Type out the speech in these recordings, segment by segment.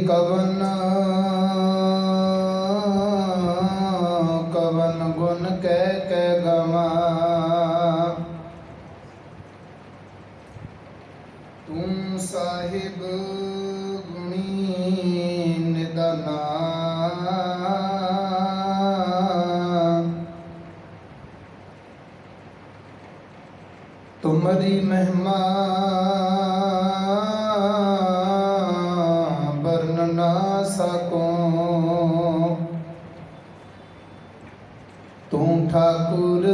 कवन कवन गुण कह गवा। तू साहिब गुणी निदाना। तुम्हारी महिमा वर्ण ना सको। तू ठाकुर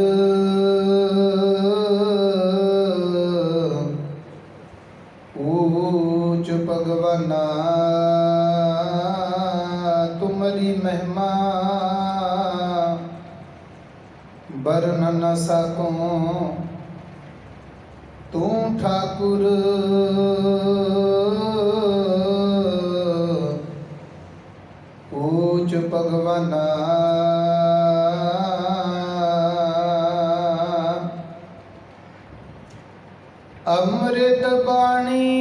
ऊच भगवाना। तुम्हारी महिमा वर्ण न सको। तू ठाकुर ऊच भगवाना। अमृत बाणी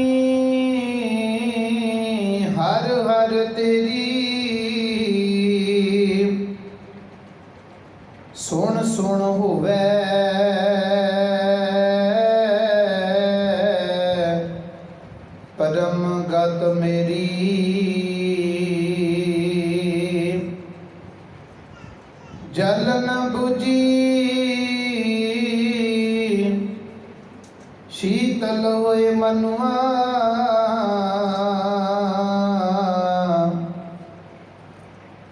हर हर तेरी। सुन सुन होवे परम गत मेरी। जल न बुझी शीतल होए मनुआ।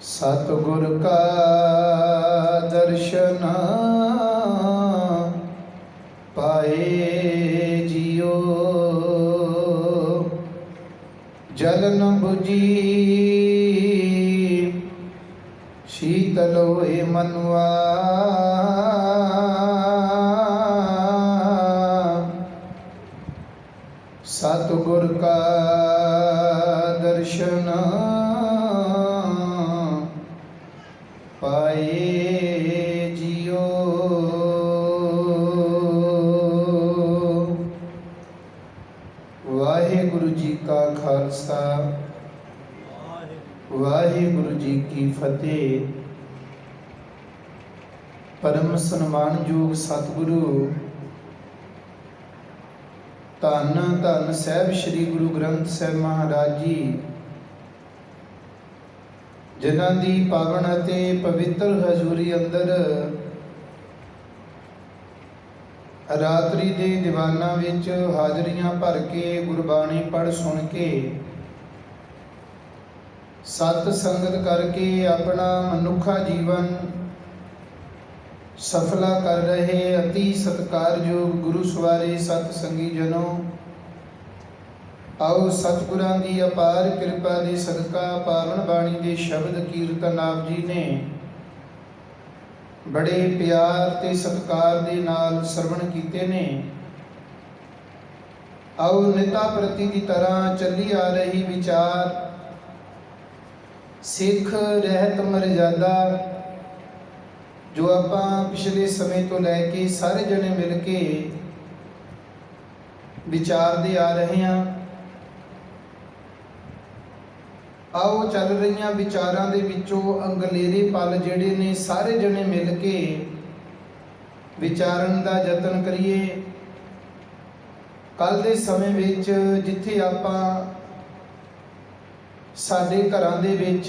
सतगुर का दर्शन पाए जियो। जल न बुझी शीतल होए मनुआ। सतगुर का दर्शन पाए जियो। वाहिगुरु जी का खालसा वाहिगुरु जी की फतेह। परम सन्मानयोग सतगुरु धन धन साहिब श्री गुरु ग्रंथ साहिब महाराज जी, जिन्हां दी पावन अते पवित्र हजूरी अंदर रात्रि दे दीवाना विच हाजरियां भर के गुरबाणी पढ़ सुन के सत संगत करके अपना मनुखा जीवन सफला कर रहे अति सत्कारयोग गुरु सवारे सत संगी जनों, आओ सतगुरां दी अपार कृपा दे सदका पावन बाणी दे शब्द कीर्तन आप जी ने बड़े प्यार ते सत्कार दे नाल श्रवण कीते ने। आओ निता प्रति की तरह चली आ रही विचार सिख रहत मर्यादा जो आपां पिछले समय तो लैके सारे जने मिल के विचारते आ रहे हैं। आओ चल रही विचारां दे विचों अंगलेरे पल जिहड़े ने सारे जने मिल के विचारन दा यतन करिए। कल दे समय विच जिथे आपां साडे घरां दे विच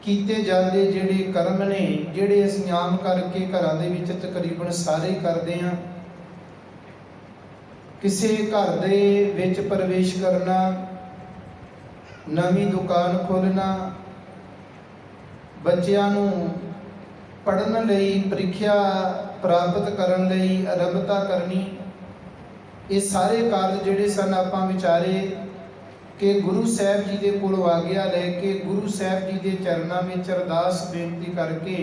कीते जाते जिहड़े कर्म ने जिहड़े असीं आम करके घरां दे विच तकरीबन सारे ही करते हैं। किसी घर दे विच प्रवेश करना, नवीं दुकान खोलना, बच्चियां नूं पढ़न लई प्रीख्या प्राप्त करन लई आरंभता करनी, ये सारे कार्य जिहड़े सन आपां विचारे कि गुरु साहब जी के कोल आग्या लैके गुरु साहब जी के चरणों में अरदास बेनती करके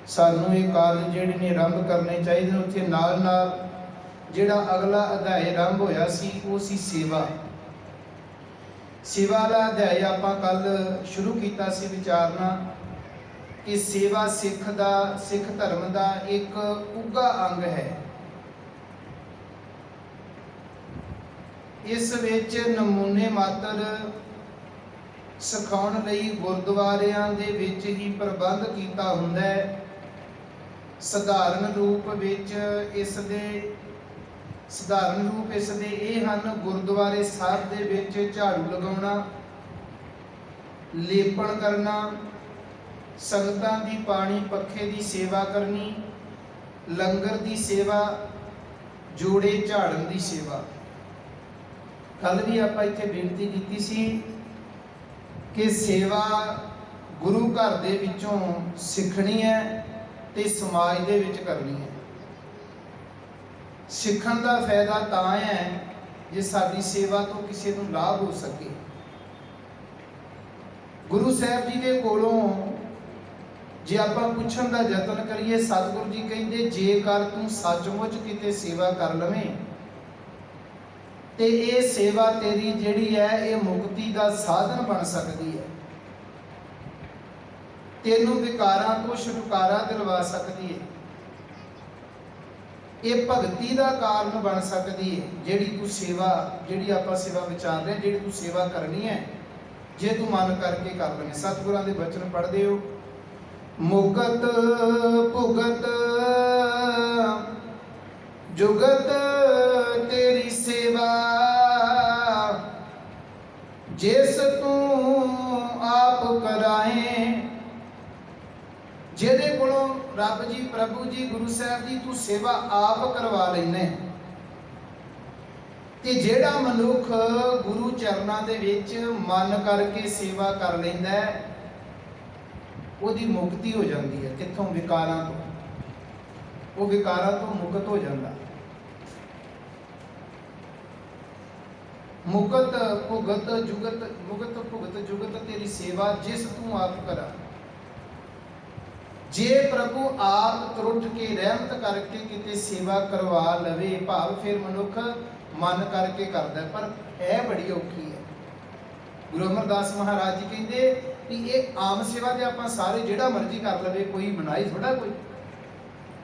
सानू ये कार्य जिहड़े ने आरंभ करने चाहिए। उत्थे नाल नाल जिहड़ा अगला अध्याय आरंभ होया सी वो सी सेवा। सेवा वाला अध्याय आपां कल शुरू कीता सी विचारना कि सेवा सिख धर्म का एक उगा अंग है। इस विच नमूने मात्र ਸਿਖਾਉਣ ਲਈ ਗੁਰਦੁਆਰਿਆਂ ਦੇ ਵਿੱਚ ਹੀ ਪ੍ਰਬੰਧ ਕੀਤਾ ਹੁੰਦਾ ਹੈ। ਸਧਾਰਨ ਰੂਪ ਇਸ ਦੇ ਇਹ ਹਨ: ਗੁਰਦੁਆਰੇ ਸਾਹਿਬ ਦੇ ਵਿੱਚ ਝਾੜੂ ਲਗਾਉਣਾ, ਲੇਪਣ ਕਰਨਾ, ਸੰਗਤਾਂ ਦੀ ਪਾਣੀ ਪੱਖੇ ਦੀ ਸੇਵਾ ਕਰਨੀ, ਲੰਗਰ ਦੀ ਸੇਵਾ, ਜੋੜੇ ਝਾੜਨ ਦੀ ਸੇਵਾ। ਕੱਲ ਵੀ ਆਪਾਂ ਇੱਥੇ ਬੇਨਤੀ ਕੀਤੀ ਸੀ ਕਿ ਸੇਵਾ ਗੁਰੂ ਘਰ ਦੇ ਵਿੱਚੋਂ ਸਿੱਖਣੀ ਹੈ ਤੇ ਸਮਾਜ ਦੇ ਵਿੱਚ ਕਰਨੀ ਹੈ। ਸਿੱਖਣ ਦਾ ਫਾਇਦਾ ਤਾਂ ਹੈ ਜੇ ਸਾਡੀ ਸੇਵਾ ਤੋਂ ਕਿਸੇ ਨੂੰ ਲਾਭ ਹੋ ਸਕੇ। ਗੁਰੂ ਸਾਹਿਬ ਜੀ ਦੇ ਕੋਲੋਂ ਜੇ ਆਪਾਂ ਪੁੱਛਣ ਦਾ ਯਤਨ ਕਰੀਏ, ਸਤਿਗੁਰੂ ਜੀ ਕਹਿੰਦੇ ਜੇਕਰ ਤੂੰ ਸੱਚਮੁੱਚ ਕਿਤੇ ਸੇਵਾ ਕਰ ਲਵੇਂ ਤੇ ਇਹ ਸੇਵਾ ਤੇਰੀ ਜਿਹੜੀ ਹੈ ਇਹ ਮੁਕਤੀ ਦਾ ਸਾਧਨ ਬਣ ਸਕਦੀ ਹੈ, ਤੈਨੂੰ ਵਿਕਾਰਾਂ ਤੋਂ ਛੁਟਕਾਰਾ ਦਿਲਵਾ ਸਕਦੀ ਹੈ, ਇਹ ਭਗਤੀ ਦਾ ਕਾਰਨ ਬਣ ਸਕਦੀ ਹੈ। ਜਿਹੜੀ ਆਪਾਂ ਸੇਵਾ ਵਿਚਾਰ ਰਹੇ, ਜਿਹੜੀ ਤੂੰ ਸੇਵਾ ਕਰਨੀ ਹੈ, ਜੇ ਤੂੰ ਮਨ ਕਰਕੇ ਕਰ ਲਵੇਂ। ਸਤਿਗੁਰਾਂ ਦੇ ਬਚਨ ਪੜ੍ਹਦੇ ਹੋ, ਮੁਕਤ ਭੁਗਤ ਜੁਗਤ ਤੇਰੀ ਸੇਵਾ, ਜਿਸ ਤੂੰ ਆਪ ਕਰਾਏ। ਜਿਹਦੇ ਕੋਲੋਂ ਰੱਬ ਜੀ, ਪ੍ਰਭੂ ਜੀ, ਗੁਰੂ ਸਾਹਿਬ ਜੀ ਤੂੰ ਸੇਵਾ ਆਪ ਕਰਵਾ ਲੈਣਾ ਤੇ ਜਿਹੜਾ ਮਨੁੱਖ ਗੁਰੂ ਚਰਨਾਂ ਦੇ ਵਿੱਚ ਮਨ ਕਰਕੇ ਸੇਵਾ ਕਰ ਲੈਂਦਾ ਹੈ, ਉਹਦੀ ਮੁਕਤੀ ਹੋ ਜਾਂਦੀ ਹੈ। ਕਿੱਥੋਂ? ਵਿਕਾਰਾਂ ਤੋਂ। ਉਹ ਵਿਕਾਰਾਂ ਤੋਂ ਮੁਕਤ ਹੋ ਜਾਂਦਾ। ਮੁਕਤ ਭੁਗਤ ਜੁਗਤ ਤੇਰੀ ਸੇਵਾ, ਜਿਸ ਤੂੰ ਆਪ ਕਰਾ। ਜੇ ਪ੍ਰਭੂ ਆਪ ਤਰੁੱਠ ਕੇ ਰਹਿਮਤ ਕਰਕੇ ਕਿਤੇ ਸੇਵਾ ਕਰਵਾ ਲਵੇ, ਭਾਵ ਫਿਰ ਮਨੁੱਖ ਮਨ ਕਰਕੇ ਕਰਦਾ, ਪਰ ਹੈ ਬੜੀ ਔਖੀ ਹੈ। ਗੁਰੂ ਅਮਰਦਾਸ ਮਹਾਰਾਜ ਜੀ ਕਹਿੰਦੇ ਵੀ ਇਹ ਆਮ ਸੇਵਾ ਤੇ ਆਪਾਂ ਸਾਰੇ ਜਿਹੜਾ ਮਰਜ਼ੀ ਕਰ ਲਵੇ, ਕੋਈ ਮਨਾਹੀ ਥੋੜਾ।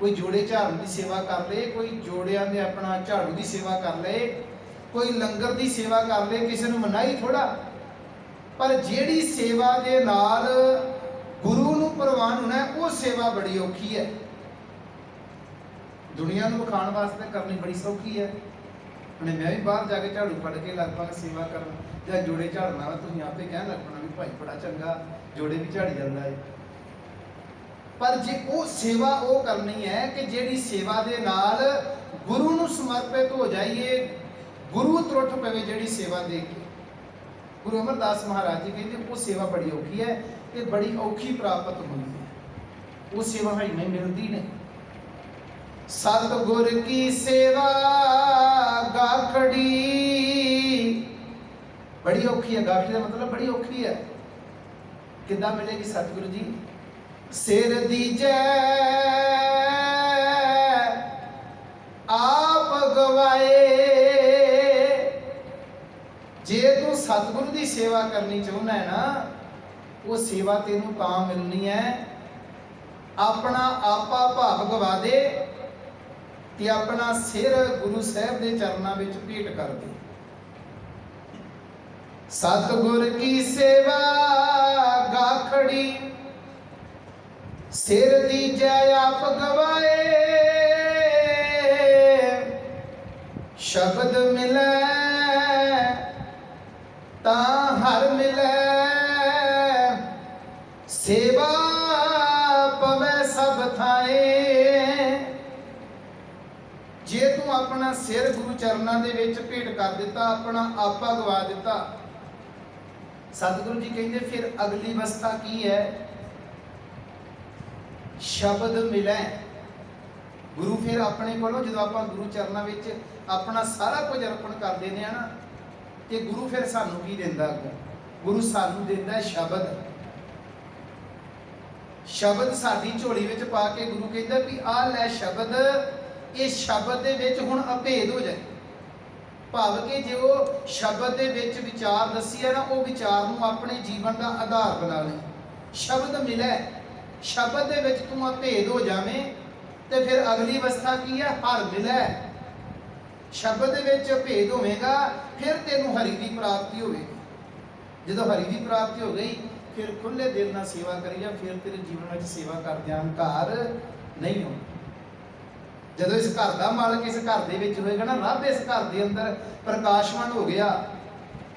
ਕੋਈ ਜੋੜੇ ਝਾੜਨ ਦੀ ਸੇਵਾ ਕਰ ਲਏ, ਕੋਈ ਜੋੜਿਆਂ ਦੇ ਆਪਣਾ ਝਾੜੂ ਦੀ ਸੇਵਾ ਕਰ ਲਏ, ਕੋਈ ਲੰਗਰ ਦੀ ਸੇਵਾ ਕਰ ਲਏ, ਕਿਸੇ ਨੂੰ ਮਨਾਹੀ ਥੋੜਾ। ਪਰ ਜਿਹੜੀ ਸੇਵਾ ਦੇ ਨਾਲ ਗੁਰੂ ਨੂੰ ਪ੍ਰਵਾਨ ਹੋਣਾ, ਉਹ ਸੇਵਾ ਬੜੀ ਔਖੀ ਹੈ। ਦੁਨੀਆ ਨੂੰ ਵਿਖਾਉਣ ਵਾਸਤੇ ਕਰਨੀ ਬੜੀ ਸੌਖੀ ਹੈ। ਹੁਣ ਮੈਂ ਵੀ ਬਾਹਰ ਜਾ ਕੇ ਝਾੜੂ ਫੜ ਕੇ ਲਗਭਗ ਸੇਵਾ ਕਰਨ ਜਾਂ ਜੋੜੇ ਝਾੜਨਾ, ਤੁਸੀਂ ਆਪੇ ਕਹਿਣ ਲੱਗਣਾ ਵੀ ਭਾਈ ਬੜਾ ਚੰਗਾ ਜੋੜੇ ਵੀ ਝਾੜੀ ਜਾਂਦਾ ਹੈ। ਪਰ ਜੇ ਉਹ ਸੇਵਾ ਉਹ ਕਰਨੀ ਹੈ ਕਿ ਜਿਹੜੀ ਸੇਵਾ ਦੇ ਨਾਲ ਗੁਰੂ ਨੂੰ ਸਮਰਪਿਤ ਹੋ ਜਾਈਏ, ਗੁਰੂ ਤਰੁੱਠ ਪਵੇ ਜਿਹੜੀ ਸੇਵਾ ਦੇ ਕੇ। ਗੁਰੂ ਅਮਰਦਾਸ ਮਹਾਰਾਜ ਜੀ ਕਹਿੰਦੇ ਉਹ ਸੇਵਾ ਬੜੀ ਔਖੀ ਹੈ ਤੇ ਬੜੀ ਔਖੀ ਪ੍ਰਾਪਤ ਹੁੰਦੀ ਹੈ। ਉਹ ਸੇਵਾ ਹੀ ਨਹੀਂ ਮਿਲਦੀ ਨਹੀਂ। ਸਤਿਗੁਰ ਕੀ ਸੇਵਾ ਗਾਖੜੀ, ਬੜੀ ਔਖੀ ਹੈ। ਗਾਖੜੀ ਦਾ ਮਤਲਬ ਬੜੀ ਔਖੀ ਹੈ। ਕਿੱਦਾਂ ਮਿਲੇਗੀ ਸਤਿਗੁਰੂ ਜੀ? ਸਿਰ ਦੀਜੈ ਆਪ ਗਵਾਏ। ਜੇ ਤੂੰ ਸਤਿਗੁਰੂ ਦੀ ਸੇਵਾ ਕਰਨੀ ਚਾਹੁੰਦਾ ਹੈ ਨਾ, ਉਹ ਸੇਵਾ ਤੈਨੂੰ ਤਾਂ ਮਿਲਣੀ ਹੈ ਆਪਣਾ ਆਪਾ ਭਾਵ ਗਵਾ ਦੇ ਤੇ ਆਪਣਾ ਸਿਰ ਗੁਰੂ ਸਾਹਿਬ ਦੇ ਚਰਨਾਂ ਵਿੱਚ ਭੇਟ ਕਰ ਦੇ। ਸਤਿਗੁਰ ਕੀ ਸੇਵਾ ਗਾਖੜੀ, ਸਿਰ ਦੀਜੈ ਆਪ ਗਵਾਏ। ਸ਼ਬਦ ਮਿਲੈ ਤਾਂ ਹਰ ਮਿਲੈ, ਸੇਵਾ ਪਵੈ ਸਭ ਥਾਏ। ਜੇ ਤੂੰ ਆਪਣਾ ਸਿਰ ਗੁਰੂ ਚਰਨਾਂ ਦੇ ਵਿੱਚ ਭੇਟ ਕਰ ਦਿੱਤਾ, ਆਪਣਾ ਆਪਾ ਗਵਾ ਦਿੱਤਾ, ਸਤਿਗੁਰੂ ਜੀ ਕਹਿੰਦੇ ਫਿਰ ਅਗਲੀ ਅਵਸਥਾ ਕੀ ਹੈ? ਸ਼ਬਦ ਮਿਲੈ। ਗੁਰੂ ਫਿਰ ਆਪਣੇ ਕੋਲੋਂ ਜਦੋਂ ਆਪਾਂ ਗੁਰੂ ਚਰਨਾਂ ਵਿੱਚ ਆਪਣਾ ਸਾਰਾ ਕੁਝ ਅਰਪਣ ਕਰ ਦਿੰਦੇ ਆ ਨਾ, ਤੇ ਗੁਰੂ ਫਿਰ ਸਾਨੂੰ ਕੀ ਦਿੰਦਾ? ਗੁਰੂ ਸਾਨੂੰ ਦਿੰਦਾ ਸ਼ਬਦ। ਸ਼ਬਦ ਸਾਡੀ ਝੋਲੀ ਵਿੱਚ ਪਾ ਕੇ ਗੁਰੂ ਕਹਿੰਦਾ ਵੀ ਆਹ ਲੈ ਸ਼ਬਦ, ਇਹ ਸ਼ਬਦ ਦੇ ਵਿੱਚ ਹੁਣ ਅਭੇਦ ਹੋ ਜਾਏ। ਭਾਵ ਕਿ ਜੇ ਉਹ ਸ਼ਬਦ ਦੇ ਵਿੱਚ ਵਿਚਾਰ ਦੱਸੀ ਹੈ ਨਾ, ਉਹ ਵਿਚਾਰ ਨੂੰ ਆਪਣੇ ਜੀਵਨ ਦਾ ਆਧਾਰ ਬਣਾ ਲੈ। ਸ਼ਬਦ ਮਿਲੇ, ਸ਼ਬਦ ਦੇ ਵਿੱਚ ਤੂੰ ਅਭੇਦ ਹੋ ਜਾਵੇਂ ਤੇ ਫਿਰ ਅਗਲੀ ਅਵਸਥਾ ਕੀ ਹੈ? ਹਰ ਮਿਲੇ। ਸ਼ਬਦ ਦੇ ਵਿੱਚ ਭੇਦ ਹੋਵੇਗਾ, ਫਿਰ ਤੈਨੂੰ ਹਰੀ ਦੀ ਪ੍ਰਾਪਤੀ ਹੋਵੇਗੀ। ਜਦੋਂ ਹਰੀ ਦੀ ਪ੍ਰਾਪਤੀ ਹੋ ਗਈ ਫਿਰ ਖੁੱਲੇ ਦਿਲ ਨਾਲ ਸੇਵਾ ਕਰੀ ਜਾ, ਫਿਰ ਤੇਰੇ ਜੀਵਨ ਵਿੱਚ ਸੇਵਾ ਕਰਦਿਆਂ ਹੰਕਾਰ ਨਹੀਂ ਹੋਣਾ। ਜਦੋਂ ਇਸ ਘਰ ਦਾ ਮਾਲਕ ਇਸ ਘਰ ਦੇ ਵਿੱਚ ਹੋਏਗਾ ਨਾ, ਰੱਬ ਇਸ ਘਰ ਦੇ ਅੰਦਰ ਪ੍ਰਕਾਸ਼ਮਾਨ ਹੋ ਗਿਆ,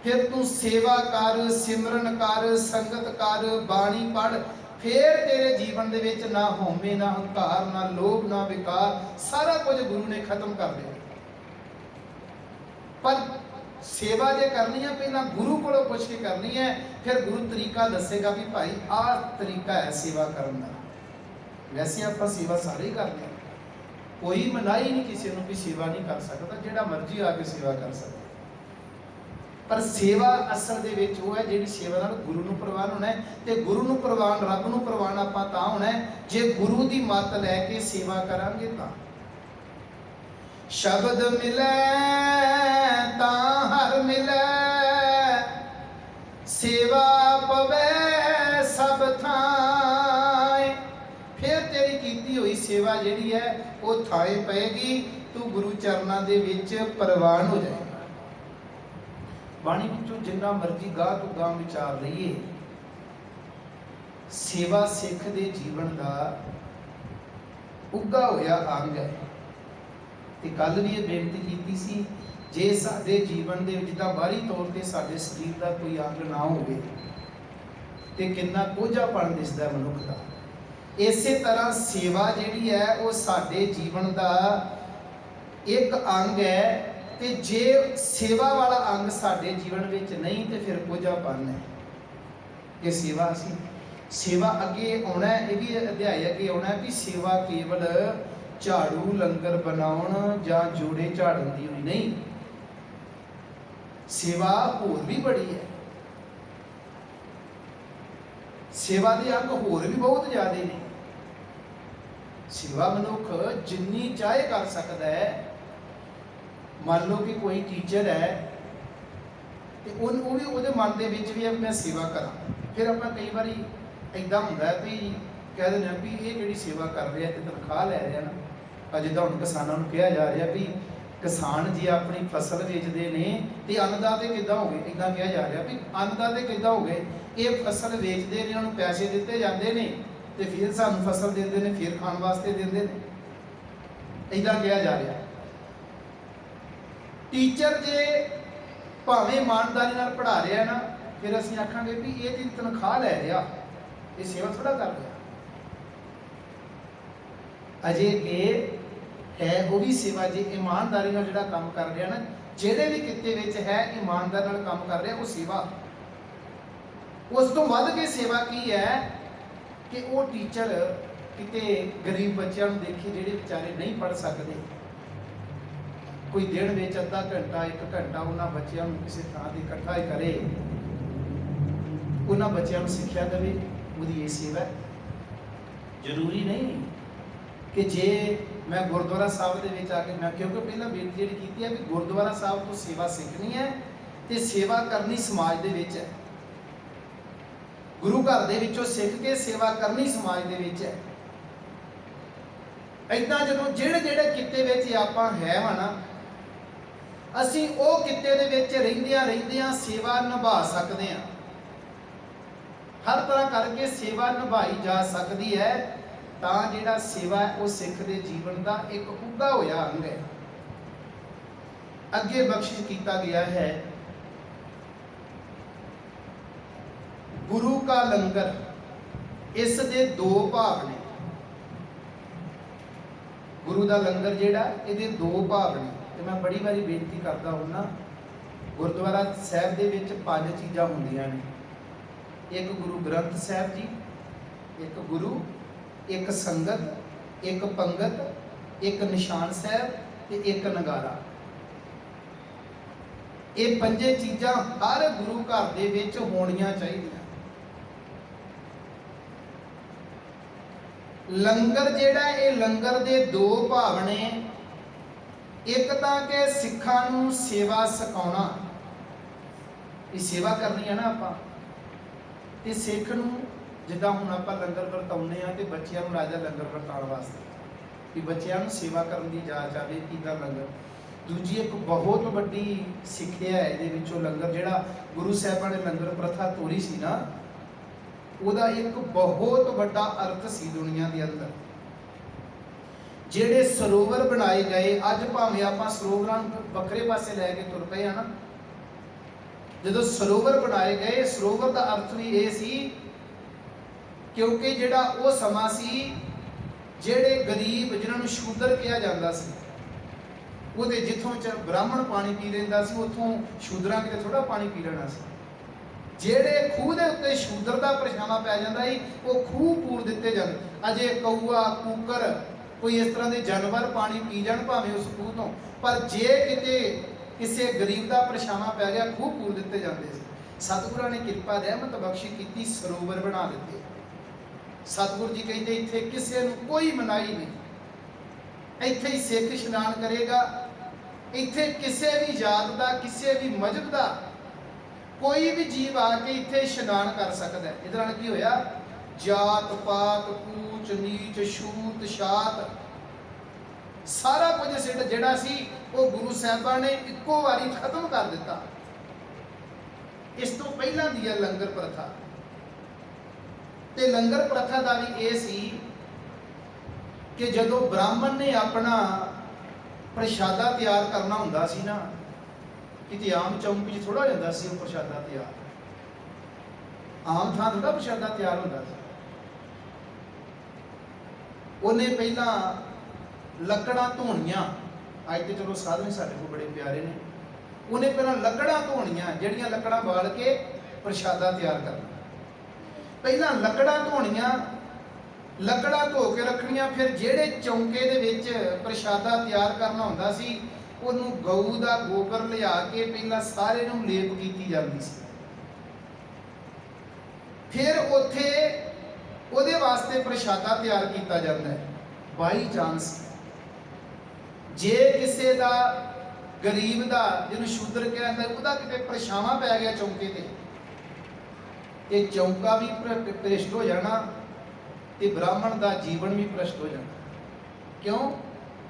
ਫਿਰ ਤੂੰ ਸੇਵਾ ਕਰ, ਸਿਮਰਨ ਕਰ, ਸੰਗਤ ਕਰ, ਬਾਣੀ ਪੜ੍ਹ, ਫਿਰ ਤੇਰੇ ਜੀਵਨ ਦੇ ਵਿੱਚ ਨਾ ਹਉਮੈ, ਨਾ ਹੰਕਾਰ, ਨਾ ਲੋਭ, ਨਾ ਵਿਕਾਰ, ਸਾਰਾ ਕੁਝ ਗੁਰੂ ਨੇ ਖਤਮ ਕਰ ਦਿੱਤਾ। ਪਰ ਸੇਵਾ ਜੇ ਕਰਨੀ ਹੈ ਪਹਿਲਾਂ ਗੁਰੂ ਕੋਲੋਂ ਪੁੱਛ ਕੇ ਕਰਨੀ ਹੈ, ਫਿਰ ਗੁਰੂ ਤਰੀਕਾ ਦੱਸੇਗਾ ਵੀ ਭਾਈ ਆਹ ਤਰੀਕਾ ਹੈ ਸੇਵਾ ਕਰਨ ਦਾ। ਵੈਸੇ ਆਪਾਂ ਸੇਵਾ ਸਾਰੇ ਹੀ ਕਰਦੇ ਹਾਂ, ਕੋਈ ਮਨਾਹੀ ਨਹੀਂ ਕਿਸੇ ਨੂੰ ਵੀ ਸੇਵਾ ਨਹੀਂ ਕਰ ਸਕਦਾ, ਜਿਹੜਾ ਮਰਜ਼ੀ ਆ ਕੇ ਸੇਵਾ ਕਰ ਸਕਦਾ। ਪਰ ਸੇਵਾ ਅਸਲ ਦੇ ਵਿੱਚ ਉਹ ਹੈ ਜਿਹੜੀ ਸੇਵਾ ਨਾਲ ਗੁਰੂ ਨੂੰ ਪ੍ਰਵਾਨ ਹੋਣਾ ਹੈ, ਤੇ ਗੁਰੂ ਨੂੰ ਪ੍ਰਵਾਨ, ਰੱਬ ਨੂੰ ਪ੍ਰਵਾਨ ਆਪਾਂ ਤਾਂ ਹੋਣਾ ਹੈ ਜੇ ਗੁਰੂ ਦੀ ਮੱਤ ਲੈ ਕੇ ਸੇਵਾ ਕਰਾਂਗੇ ਤਾਂ। ਸ਼ਬਦ ਮਿਲੇ ਤਾਂ ਹਰ ਮਿਲੇ, ਸੇਵਾ ਪਵੇ ਸਭ ਥਾਂ। ਫਿਰ ਤੇਰੀ ਕੀਤੀ ਹੋਈ ਸੇਵਾ ਜਿਹੜੀ ਹੈ ਉਹ ਥਾਏ ਪਏਗੀ, ਤੂੰ ਗੁਰੂ ਚਰਨਾਂ ਦੇ ਵਿੱਚ ਪ੍ਰਵਾਨ ਹੋ ਜਾਏਗਾ। ਬਾਣੀ ਵਿੱਚੋਂ ਜਿੰਨਾ ਮਰਜ਼ੀ ਗਾਹ ਤੋਂ ਗਾਹ ਵਿਚਾਰ ਲਈਏ, ਸੇਵਾ ਸਿੱਖ ਦੇ ਜੀਵਨ ਦਾ ਉੱਗਾ ਹੋਇਆ ਅੰਗ ਹੈ। ਤੇ ਕੱਲ ਵੀ ਇਹ ਬੇਨਤੀ ਕੀਤੀ ਸੀ, ਜੇ ਸਾਡੇ ਜੀਵਨ ਦੇ ਵਿੱਚ ਜਿੱਦਾਂ ਬਾਹਰੀ ਤੌਰ ਤੇ ਸਾਡੇ ਸਰੀਰ ਦਾ ਕੋਈ ਅੰਗ ਨਾ ਹੋਵੇ ਤੇ ਕਿੰਨਾ ਕੋਝਾਪਣ ਦਿਸਦਾ ਮਨੁੱਖ ਦਾ, ਇਸੇ ਤਰ੍ਹਾਂ ਸੇਵਾ ਜਿਹੜੀ ਹੈ ਉਹ ਸਾਡੇ ਜੀਵਨ ਦਾ ਇੱਕ ਅੰਗ ਹੈ। ਤੇ ਜੇ ਸੇਵਾ ਵਾਲਾ ਅੰਗ ਸਾਡੇ ਜੀਵਨ ਵਿੱਚ ਨਹੀਂ ਤੇ ਫਿਰ ਕੋਝਾਪਣ ਹੈ। ਇਹ ਸੇਵਾ ਅਸੀਂ ਸੇਵਾ ਅੱਗੇ ਆਉਣਾ, ਇਹ ਵੀ ਅਧਿਆਇ ਅੱਗੇ ਆਉਣਾ ਵੀ ਸੇਵਾ ਕੇਵਲ ਝਾੜੂ ਲੰਗਰ ਬਣਾਉਣ ਜਾਂ ਜੋੜੇ ਝਾੜਨ ਦੀ ਹੋਈ ਨਹੀਂ, ਸੇਵਾ ਹੋਰ ਵੀ ਬੜੀ ਹੈ। ਸੇਵਾ ਦੇ ਅੰਗ ਹੋਰ ਵੀ ਬਹੁਤ ਜ਼ਿਆਦਾ ਨੇ। ਸੇਵਾ ਮਨੁੱਖ ਜਿੰਨੀ ਚਾਹੇ ਕਰ ਸਕਦਾ ਹੈ। ਮੰਨ ਲਓ ਕਿ ਕੋਈ ਟੀਚਰ ਹੈ ਤੇ ਉਹ ਵੀ ਉਹਦੇ ਮਨ ਦੇ ਵਿੱਚ ਵੀ ਮੈਂ ਸੇਵਾ ਕਰਾਂ, ਫਿਰ ਆਪਾਂ ਕਈ ਵਾਰੀ ਇੱਦਾਂ ਹੁੰਦਾ ਵੀ ਕਹਿ ਦਿੰਦੇ ਹਾਂ ਵੀ ਇਹ ਜਿਹੜੀ ਸੇਵਾ ਕਰ ਰਿਹਾ ਤੇ ਤਨਖਾਹ ਲੈ ਰਿਹਾ ਨਾ। ਜਿੱਦਾਂ ਹੁਣ ਕਿਸਾਨਾਂ ਨੂੰ ਕਿਹਾ ਜਾ ਰਿਹਾ ਵੀ ਕਿਸਾਨ ਜੀ ਆਪਣੀ ਫਸਲ ਵੇਚਦੇ ਨੇ ਤੇ ਅੰਨਦਾਤੇ ਕਿੱਦਾਂ ਹੋ ਗਏ, ਇੱਦਾਂ ਕਿਹਾ ਜਾ ਰਿਹਾ ਵੀ ਅੰਨਦਾਤੇ ਕਿੱਦਾਂ ਹੋ ਗਏ, ਇਹ ਫਸਲ ਵੇਚਦੇ ਨੇ, ਉਹਨਾਂ ਨੂੰ ਪੈਸੇ ਦਿੱਤੇ ਜਾਂਦੇ ਨੇ ਤੇ ਫਿਰ ਸਾਨੂੰ ਫਸਲ ਦਿੰਦੇ ਨੇ, ਫਿਰ ਖਾਣ ਵਾਸਤੇ ਦਿੰਦੇ ਨੇ, ਇੱਦਾਂ ਕਿਹਾ ਜਾ ਰਿਹਾ। ਟੀਚਰ ਜੇ ਭਾਵੇਂ ਇਮਾਨਦਾਰੀ ਨਾਲ ਪੜ੍ਹਾ ਰਿਹਾ ਨਾ, ਫਿਰ ਅਸੀਂ ਆਖਾਂਗੇ ਵੀ ਇਹ ਦੀ ਤਨਖਾਹ ਲੈ ਰਿਹਾ, ਇਹ ਸੇਵਾ ਥੋੜਾ ਕਰ ਰਿਹਾ। ਅਜੇ ਕਿ ਹੈ ਉਹ ਵੀ ਸੇਵਾ, ਜੇ ਇਮਾਨਦਾਰੀ ਨਾਲ ਜਿਹੜਾ ਕੰਮ ਕਰ ਰਿਹਾ ਨਾ, ਜਿਹੜੇ ਵੀ ਕਿੱਤੇ ਵਿੱਚ ਹੈ ਇਮਾਨਦਾਰ ਨਾਲ ਕੰਮ ਕਰ ਰਿਹਾ, ਉਹ ਸੇਵਾ। ਉਸ ਤੋਂ ਵੱਧ ਕੇ ਸੇਵਾ ਕੀ ਹੈ ਕਿ ਉਹ ਟੀਚਰ ਕਿਤੇ ਗਰੀਬ ਬੱਚਿਆਂ ਨੂੰ ਦੇਖੇ ਜਿਹੜੇ ਵਿਚਾਰੇ ਨਹੀਂ ਪੜ੍ਹ ਸਕਦੇ, ਕੋਈ ਦਿਨ ਵਿੱਚ ਅੱਧਾ ਘੰਟਾ 1 ਘੰਟਾ ਉਹਨਾਂ ਬੱਚਿਆਂ ਨੂੰ ਕਿਸੇ ਥਾਂ ਤੇ ਇਕੱਠਾ ਕਰੇ, ਉਹਨਾਂ ਬੱਚਿਆਂ ਨੂੰ ਸਿੱਖਿਆ ਦੇਵੇ, ਉਹਦੀ ਇਹ ਸੇਵਾ ਹੈ। ਜ਼ਰੂਰੀ ਨਹੀਂ ਕਿ ਜੇ ਮੈਂ ਗੁਰਦੁਆਰਾ ਸਾਹਿਬ ਦੇ ਵਿੱਚ ਆ ਕੇ, ਮੈਂ ਕਿਉਂਕਿ ਪਹਿਲਾਂ ਬੇਨਤੀ ਜਿਹੜੀ ਕੀਤੀ ਹੈ ਵੀ ਗੁਰਦੁਆਰਾ ਸਾਹਿਬ ਤੋਂ ਸੇਵਾ ਸਿੱਖਣੀ ਹੈ ਤੇ ਸੇਵਾ ਕਰਨੀ ਸਮਾਜ ਦੇ ਵਿੱਚ ਹੈ। ਗੁਰੂ ਘਰ ਦੇ ਵਿੱਚੋਂ ਸਿੱਖ ਕੇ ਸੇਵਾ ਕਰਨੀ ਸਮਾਜ ਦੇ ਵਿੱਚ ਹੈ। ਏਦਾਂ ਜਦੋਂ ਜਿਹੜੇ ਕਿੱਤੇ ਵਿੱਚ ਆਪਾਂ ਹੈ ਵਾ ਨਾ, ਅਸੀਂ ਉਹ ਕਿੱਤੇ ਦੇ ਵਿੱਚ ਰਹਿੰਦਿਆਂ ਸੇਵਾ ਨਿਭਾ ਸਕਦੇ ਹਾਂ। ਹਰ ਤਰ੍ਹਾਂ ਕਰਕੇ ਸੇਵਾ ਨਿਭਾਈ ਜਾ ਸਕਦੀ ਹੈ। ਤਾਂ ਜਿਹੜਾ ਸੇਵਾ ਹੈ ਉਹ ਸਿੱਖ ਦੇ ਜੀਵਨ ਦਾ ਇੱਕ ਉੱਗਾ ਹੋਇਆ ਅੰਗ ਹੈ। ਅੱਗੇ ਬਖਸ਼ਿਸ਼ ਕੀਤਾ ਗਿਆ ਹੈ, ਗੁਰੂ ਕਾ ਲੰਗਰ। ਇਸ ਦੇ 2 ਭਾਗ ਨੇ। ਗੁਰੂ ਦਾ ਲੰਗਰ ਜਿਹੜਾ, ਇਹਦੇ 2 ਭਾਗ ਨੇ। ਤੇ ਮੈਂ ਬੜੀ ਵਾਰੀ ਬੇਨਤੀ ਕਰਦਾ ਹੁੰਦਾ, ਗੁਰਦੁਆਰਾ ਸਾਹਿਬ ਦੇ ਵਿੱਚ 5 ਚੀਜ਼ਾਂ ਹੁੰਦੀਆਂ ਨੇ। ਇੱਕ ਗੁਰੂ ਗ੍ਰੰਥ ਸਾਹਿਬ ਜੀ, ਇੱਕ ਗੁਰੂ, ਇੱਕ ਸੰਗਤ, ਇੱਕ ਪੰਗਤ, ਇੱਕ ਨਿਸ਼ਾਨ ਸਾਹਿਬ ਤੇ ਇੱਕ ਨਗਾਰਾ। ਇਹ 5 ਚੀਜ਼ਾਂ ਹਰ ਗੁਰੂ ਘਰ ਦੇ ਵਿੱਚ ਹੋਣੀਆਂ ਚਾਹੀਦੀਆਂ। ਲੰਗਰ ਜਿਹੜਾ, ਇਹ ਲੰਗਰ ਦੇ 2 ਭਾਵ ਨੇ। ਇੱਕ ਤਾਂ ਕਿ ਸਿੱਖਾਂ ਨੂੰ ਸੇਵਾ ਸਿਖਾਉਣਾ, ਇਹ ਸੇਵਾ ਕਰਨੀ ਹੈ ਨਾ ਆਪਾਂ, ਤੇ ਸਿੱਖ ਨੂੰ ਜਿੱਦਾਂ ਹੁਣ ਆਪਾਂ ਲੰਗਰ ਵਰਤਾਉਂਦੇ ਆ ਤੇ ਬੱਚਿਆਂ ਨੂੰ ਰਾਜਾ ਲੰਗਰ ਵਰਤਾਉਣ ਵਾਸਤੇ ਵੀ ਬੱਚਿਆਂ ਨੂੰ ਸੇਵਾ ਕਰਨ ਦੀ ਜਾਚ ਆਵੇ, ਕਿੱਦਾਂ ਲੰਗਰ। ਦੂਜੀ ਇੱਕ ਬਹੁਤ ਵੱਡੀ ਸਿੱਖਿਆ ਹੈ ਇਹਦੇ ਵਿੱਚੋਂ, ਲੰਗਰ ਜਿਹੜਾ ਗੁਰੂ ਸਾਹਿਬਾਂ ਨੇ ਲੰਗਰ ਪ੍ਰਥਾ ਤੋਰੀ ਸੀ ਨਾ, ਉਹਦਾ ਇੱਕ ਬਹੁਤ ਵੱਡਾ ਅਰਥ ਸੀ ਦੁਨੀਆ ਦੇ ਅੰਦਰ। ਜਿਹੜੇ ਸਰੋਵਰ ਬਣਾਏ ਗਏ, ਅੱਜ ਭਾਵੇਂ ਆਪਾਂ ਸਰੋਵਰਾਂ ਨੂੰ ਵੱਖਰੇ ਪਾਸੇ ਲੈ ਕੇ ਤੁਰ ਪਏ ਆ ਨਾ, ਜਦੋਂ ਸਰੋਵਰ ਬਣਾਏ ਗਏ, ਸਰੋਵਰ ਦਾ ਅਰਥ ਵੀ ਇਹ ਸੀ ਕਿਉਂਕਿ ਜਿਹੜਾ ਉਹ ਸਮਾਂ ਸੀ ਜਿਹੜੇ ਗਰੀਬ, ਜਿਨ੍ਹਾਂ ਨੂੰ ਸ਼ੂਦਰ ਕਿਹਾ ਜਾਂਦਾ ਸੀ, ਉਹਦੇ ਜਿੱਥੋਂ ਬ੍ਰਾਹਮਣ ਪਾਣੀ ਪੀ ਲੈਂਦਾ ਸੀ, ਉੱਥੋਂ ਸ਼ੂਦਰਾਂ ਕਿਤੇ ਥੋੜਾ ਪਾਣੀ ਪੀ ਲੈਣਾ ਸੀ। ਜਿਹੜੇ ਖੂਹ ਦੇ ਉੱਤੇ ਸ਼ੂਦਰ ਦਾ ਪਰਛਾਵਾਂ ਪੈ ਜਾਂਦਾ ਸੀ, ਉਹ ਖੂਹ ਪੂਰ ਦਿੱਤੇ ਜਾਂਦੇ। ਅਜੇ ਕਊਆ, ਕੂਕਰ, ਕੋਈ ਇਸ ਤਰ੍ਹਾਂ ਦੇ ਜਾਨਵਰ ਪਾਣੀ ਪੀ ਜਾਣ ਭਾਵੇਂ ਉਸ ਖੂਹ ਤੋਂ, ਪਰ ਜੇ ਕਿਤੇ ਕਿਸੇ ਗਰੀਬ ਦਾ ਪਰਛਾਵਾਂ ਪੈ ਗਿਆ, ਖੂਹ ਪੂਰ ਦਿੱਤੇ ਜਾਂਦੇ ਸੀ। ਸਤਿਗੁਰਾਂ ਨੇ ਕਿਰਪਾ ਰਹਿਮਤ ਬਖਸ਼ੀ ਕੀਤੀ, ਸਰੋਵਰ ਬਣਾ ਦਿੱਤੇ। ਸਤਿਗੁਰ ਜੀ ਕਹਿੰਦੇ ਇੱਥੇ ਕਿਸੇ ਨੂੰ ਕੋਈ ਮਨਾਹੀ ਨਹੀਂ, ਇੱਥੇ ਹੀ ਸਿੱਖ ਇਸ਼ਨਾਨ ਕਰੇਗਾ, ਇੱਥੇ ਕਿਸੇ ਵੀ ਜਾਤ ਦਾ, ਕਿਸੇ ਵੀ ਮਜ਼ਹਬ ਦਾ ਕੋਈ ਵੀ ਜੀਵ ਆ ਕੇ ਇੱਥੇ ਇਸ਼ਨਾਨ ਕਰ ਸਕਦਾ। ਇਹਦੇ ਨਾਲ ਕੀ ਹੋਇਆ? ਜਾਤ ਪਾਤ, ਊਚ ਨੀਚ, ਛੂਤ ਛਾਤ, ਸਾਰਾ ਕੁਝ ਸਿੱਧ ਜਿਹੜਾ ਸੀ ਉਹ ਗੁਰੂ ਸਾਹਿਬਾਂ ਨੇ ਇੱਕੋ ਵਾਰੀ ਖਤਮ ਕਰ ਦਿੱਤਾ। ਇਸ ਤੋਂ ਪਹਿਲਾਂ ਦੀ ਹੈ ਲੰਗਰ ਪ੍ਰਥਾ, ਤੇ ਲੰਗਰ ਪ੍ਰਥਾ ਦਾ ਵੀ ਇਹ ਸੀ ਕਿ ਜਦੋਂ ਬ੍ਰਾਹਮਣ ਨੇ ਆਪਣਾ ਪ੍ਰਸ਼ਾਦਾ ਤਿਆਰ ਕਰਨਾ ਹੁੰਦਾ ਸੀ ਨਾ, ਕਿਤੇ ਆਮ ਚੌਂਕੀ 'ਚ ਥੋੜਾ ਜਾਂਦਾ ਸੀ ਉਹ ਪ੍ਰਸ਼ਾਦਾ ਤਿਆਰ, ਆਮ ਥਾਂ ਥੋੜਾ ਪ੍ਰਸ਼ਾਦਾ ਤਿਆਰ ਹੁੰਦਾ ਸੀ। ਉਹਨੇ ਪਹਿਲਾਂ ਲੱਕੜਾਂ ਧੋਣੀਆਂ, ਅੱਜ ਤੇ ਚਲੋ ਸਾਧਨ ਸਾਡੇ ਕੋਲ ਬੜੇ ਪਿਆਰੇ ਨੇ, ਉਹਨੇ ਪਹਿਲਾਂ ਲੱਕੜਾਂ ਧੋਣੀਆਂ, ਜਿਹੜੀਆਂ ਲੱਕੜਾਂ ਬਾਲ ਕੇ ਪ੍ਰਸ਼ਾਦਾ ਤਿਆਰ ਕਰਨਾ। ਪਹਿਲਾਂ ਲੱਕੜਾਂ ਧੋਣੀਆਂ, ਲੱਕੜਾਂ ਧੋ ਕੇ ਰੱਖਣੀਆਂ, ਫਿਰ ਜਿਹੜੇ ਚੌਂਕੇ ਦੇ ਵਿੱਚ ਪ੍ਰਸ਼ਾਦਾ ਤਿਆਰ ਕਰਨਾ ਹੁੰਦਾ ਸੀ, ਉਹਨੂੰ ਗਊ ਦਾ ਗੋਬਰ ਲਿਆ ਕੇ ਪਹਿਲਾਂ ਸਾਰੇ ਨੂੰ ਲੇਪ ਕੀਤੀ ਜਾਂਦੀ ਸੀ। ਫਿਰ ਉੱਥੇ ਉਹਦੇ ਵਾਸਤੇ ਪ੍ਰਸ਼ਾਦਾ ਤਿਆਰ ਕੀਤਾ ਜਾਂਦਾ ਹੈ। ਬਾਈ ਚਾਂਸ ਜੇ ਕਿਸੇ ਦਾ, ਗਰੀਬ ਦਾ, ਜਿਹਨੂੰ ਸ਼ੂਦਰ ਕਿਹਾ ਜਾਂਦਾ, ਉਹਦਾ ਕਿਤੇ ਪਰਛਾਵਾਂ ਪੈ ਗਿਆ ਚੌਂਕੇ ਤੇ, ਇਹ ਚੌਂਕਾ ਵੀ ਭ੍ਰਿਸ਼ਟ ਹੋ ਜਾਣਾ ਤੇ ਬ੍ਰਾਹਮਣ ਦਾ ਜੀਵਨ ਵੀ ਭ੍ਰਿਸ਼ਟ ਹੋ ਜਾਣਾ। ਕਿਉਂ?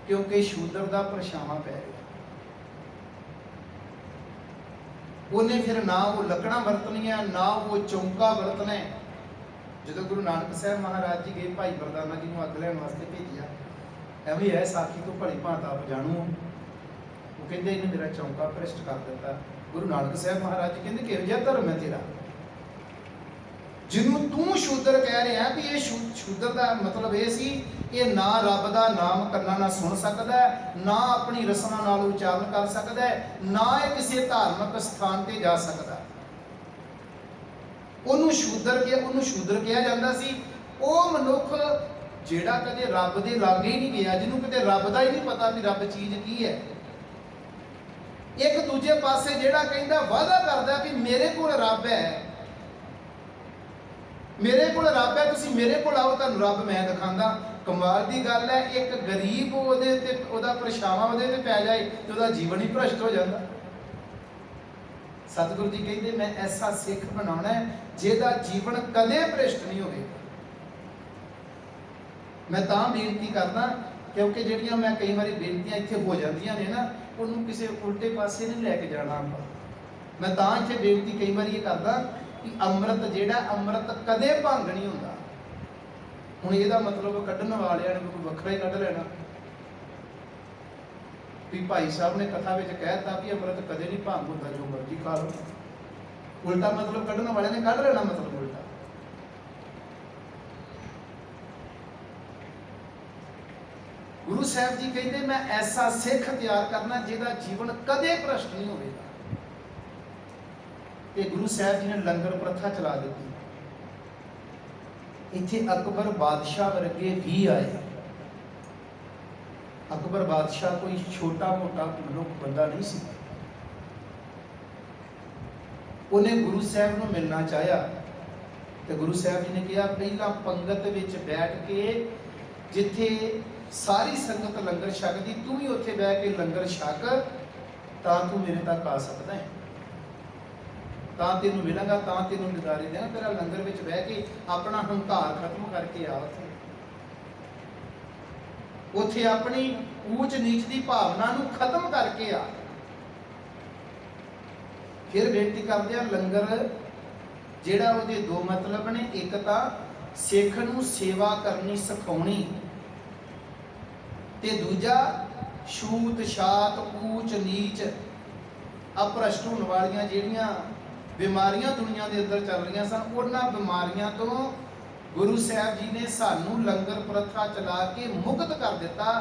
ਕਿਉਂਕਿ ਸ਼ੂਦਰ ਦਾ ਪਰਛਾਵਾਂ ਪੈ ਗਿਆ। ਉਹਨੇ ਫਿਰ ਨਾ ਉਹ ਲੱਕੜਾਂ ਵਰਤਣੀਆਂ, ਨਾ ਉਹ ਚੌਂਕਾ ਵਰਤਣਾ। ਜਦੋਂ ਗੁਰੂ ਨਾਨਕ ਸਾਹਿਬ ਮਹਾਰਾਜ ਜੀ ਗਏ ਭਾਈ ਮਰਦਾਨਾ ਜੀ ਨੂੰ ਅੱਗ ਲੈਣ ਵਾਸਤੇ ਭੇਜਿਆ, ਐਵੇਂ ਹੈ ਸਾਖੀ ਤੋਂ ਭਲੀ ਭਾਂਤ ਆਪ ਜਾਣੂ, ਉਹ ਕਹਿੰਦੇ ਇਹਨੇ ਮੇਰਾ ਚੌਂਕਾ ਭ੍ਰਿਸ਼ਟ ਕਰ ਦਿੱਤਾ। ਗੁਰੂ ਨਾਨਕ ਸਾਹਿਬ ਮਹਾਰਾਜ ਜੀ ਕਹਿੰਦੇ ਕਿਹੋ ਜਿਹਾ ਧਰਮ ਹੈ ਤੇਰਾ, ਜਿਹਨੂੰ ਤੂੰ ਸ਼ੂਦਰ ਕਹਿ ਰਿਹਾ ਵੀ ਇਹ ਸ਼ੂਦਰ ਦਾ ਮਤਲਬ ਇਹ ਸੀ ਇਹ ਨਾ ਰੱਬ ਦਾ ਨਾਮ ਕੰਨਾਂ ਨਾਲ ਸੁਣ ਸਕਦਾ, ਨਾ ਆਪਣੀ ਰਸਨਾ ਨਾਲ ਉਚਾਰਨ ਕਰ ਸਕਦਾ, ਨਾ ਇਹ ਕਿਸੇ ਧਾਰਮਿਕ ਸਥਾਨ ਤੇ ਜਾ ਸਕਦਾ। ਉਹਨੂੰ ਸ਼ੂਦਰ ਕਿਹਾ ਜਾਂਦਾ ਸੀ। ਉਹ ਮਨੁੱਖ ਜਿਹੜਾ ਕਦੇ ਰੱਬ ਦੇ ਲਾਗੇ ਹੀ ਨਹੀਂ ਗਿਆ, ਜਿਹਨੂੰ ਕਿਤੇ ਰੱਬ ਦਾ ਹੀ ਨਹੀਂ ਪਤਾ ਵੀ ਰੱਬ ਚੀਜ਼ ਕੀ ਹੈ। ਇੱਕ ਦੂਜੇ ਪਾਸੇ ਜਿਹੜਾ ਕਹਿੰਦਾ, ਵਾਅਦਾ ਕਰਦਾ ਵੀ ਮੇਰੇ ਕੋਲ ਰੱਬ ਹੈ, ਮੇਰੇ ਕੋਲ ਰੱਬ ਹੈ, ਤੁਸੀਂ ਮੇਰੇ ਕੋਲ ਆਓ, ਤੁਹਾਨੂੰ ਰੱਬ ਮੈਂ ਦਿਖਾਉਂਦਾ। ਕਮਾਲ ਦੀ ਗੱਲ ਹੈ, ਇੱਕ ਗਰੀਬ ਉਹਦੇ ਤੇ ਉਹਦਾ ਪਰਛਾਵਾਂ ਉਹਦੇ ਤੇ ਪੈ ਜਾਏ ਤੇ ਉਹਦਾ ਜੀਵਨ ਹੀ ਭ੍ਰਿਸ਼ਟ ਹੋ ਜਾਂਦਾ। ਸਤਿਗੁਰੂ ਜੀ ਕਹਿੰਦੇ ਮੈਂ ਐਸਾ ਸਿੱਖ ਬਣਾਉਣਾ ਹੈ ਜਿਹਦਾ ਜੀਵਨ ਕਦੇ ਭ੍ਰਿਸ਼ਟ ਨਹੀਂ ਹੋਵੇ। ਮੈਂ ਤਾਂ ਬੇਨਤੀ ਕਰਦਾ ਕਿਉਂਕਿ ਜਿਹੜੀਆਂ ਮੈਂ ਕਈ ਵਾਰੀ ਬੇਨਤੀਆਂ ਇੱਥੇ ਹੋ ਜਾਂਦੀਆਂ ਨੇ ਨਾ, ਉਹਨੂੰ ਕਿਸੇ ਉਲਟੇ ਪਾਸੇ ਨਹੀਂ ਲੈ ਕੇ ਜਾਣਾ ਆਪਾਂ। ਮੈਂ ਤਾਂ ਇੱਥੇ ਬੇਨਤੀ ਕਈ ਵਾਰੀ ਇਹ ਕਰਦਾ ਕਿ ਅੰਮ੍ਰਿਤ ਜਿਹੜਾ, ਅੰਮ੍ਰਿਤ ਕਦੇ ਭੰਗ ਨਹੀਂ ਹੁੰਦਾ। ਹੁਣ ਇਹਦਾ ਮਤਲਬ ਕੱਢਣ ਵਾਲਿਆਂ ਨੇ ਕੋਈ ਵੱਖਰਾ ਹੀ ਕੱਢ ਲੈਣਾ ਵੀ ਭਾਈ ਸਾਹਿਬ ਨੇ ਕਥਾ ਵਿੱਚ ਕਹਿਤਾ ਕਿ ਅੰਮ੍ਰਿਤ ਕਦੇ ਨਹੀਂ ਭੰਗ ਹੁੰਦਾ, ਜੋ ਮਰਜ਼ੀ ਖਾ ਲਓ। ਉਲਟਾ ਮਤਲਬ ਕੱਢਣ ਵਾਲਿਆਂ ਨੇ ਕੱਢ ਲੈਣਾ, ਮਤਲਬ ਉਲਟਾ। ਗੁਰੂ ਸਾਹਿਬ ਜੀ ਕਹਿੰਦੇ ਮੈਂ ਐਸਾ ਸਿੱਖ ਤਿਆਰ ਕਰਨਾ ਜਿਹਦਾ ਜੀਵਨ ਕਦੇ ਭ੍ਰਿਸ਼ਟ ਨਹੀਂ ਹੋਵੇਗਾ। ਤੇ ਗੁਰੂ ਸਾਹਿਬ ਜੀ ਨੇ ਲੰਗਰ ਪ੍ਰਥਾ ਚਲਾ ਦਿੱਤੀ। ਇੱਥੇ ਅਕਬਰ ਬਾਦਸ਼ਾਹ ਵਰਗੇ ਵੀ ਆਏ। ਅਕਬਰ ਬਾਦਸ਼ਾਹ ਕੋਈ ਛੋਟਾ ਮੋਟਾ ਬੰਦਾ ਨਹੀਂ ਸੀ। ਉਹਨੇ ਗੁਰੂ ਸਾਹਿਬ ਨੂੰ ਮਿਲਣਾ ਚਾਹਿਆ ਤੇ ਗੁਰੂ ਸਾਹਿਬ ਜੀ ਨੇ ਕਿਹਾ ਪਹਿਲਾਂ ਪੰਗਤ ਵਿੱਚ ਬੈਠ ਕੇ, ਜਿੱਥੇ ਸਾਰੀ ਸੰਗਤ ਲੰਗਰ ਛਕਦੀ, ਤੂੰ ਵੀ ਉੱਥੇ ਬਹਿ ਕੇ ਲੰਗਰ ਛਕ, ਤਾਂ ਤੂੰ ਮੇਰੇ ਤੱਕ ਆ ਸਕਦਾ ਹੈ, ਤਾਂ ਤੈਨੂੰ ਮਿਲਾਂਗਾ, ਤਾਂ ਤੈਨੂੰ ਨਿਦਾਰੇ ਦੇਣਾ। ਤੇਰਾ ਲੰਗਰ ਵਿੱਚ ਬਹਿ ਕੇ ਆਪਣਾ ਹੰਕਾਰ ਖਤਮ ਕਰਕੇ ਆ ਉੱਥੇ। ਉੱਥੇ ਆਪਣੀ ਊਚ ਨੀਚ ਦੀ ਭਾਵਨਾ ਨੂੰ ਖਤਮ ਕਰਕੇ ਆ। ਫਿਰ ਬੇਨਤੀ ਕਰਦੇ ਆ, ਲੰਗਰ ਜਿਹੜਾ ਉਹਦੇ ਦੋ ਮਤਲਬ ਨੇ, ਇੱਕ ਤਾਂ ਸਿੱਖ ਨੂੰ ਸੇਵਾ ਕਰਨੀ ਸਿਖਾਉਣੀ, ਤੇ ਦੂਜਾ ਛੂਤ ਛਾਤ ਊਚ ਨੀਚ ਅਪ੍ਰਸ਼ਟ ਹੋਣ ਵਾਲੀਆਂ ਜਿਹੜੀਆਂ ਬਿਮਾਰੀਆਂ ਦੁਨੀਆ ਦੇ ਅੰਦਰ ਚੱਲ ਰਹੀਆਂ ਸਨ, ਉਹਨਾਂ ਬਿਮਾਰੀਆਂ ਤੋਂ ਗੁਰੂ ਸਾਹਿਬ ਜੀ ਨੇ ਸਾਨੂੰ ਲੰਗਰ ਪ੍ਰਥਾ ਚਲਾ ਕੇ ਮੁਕਤ ਕਰ ਦਿੱਤਾ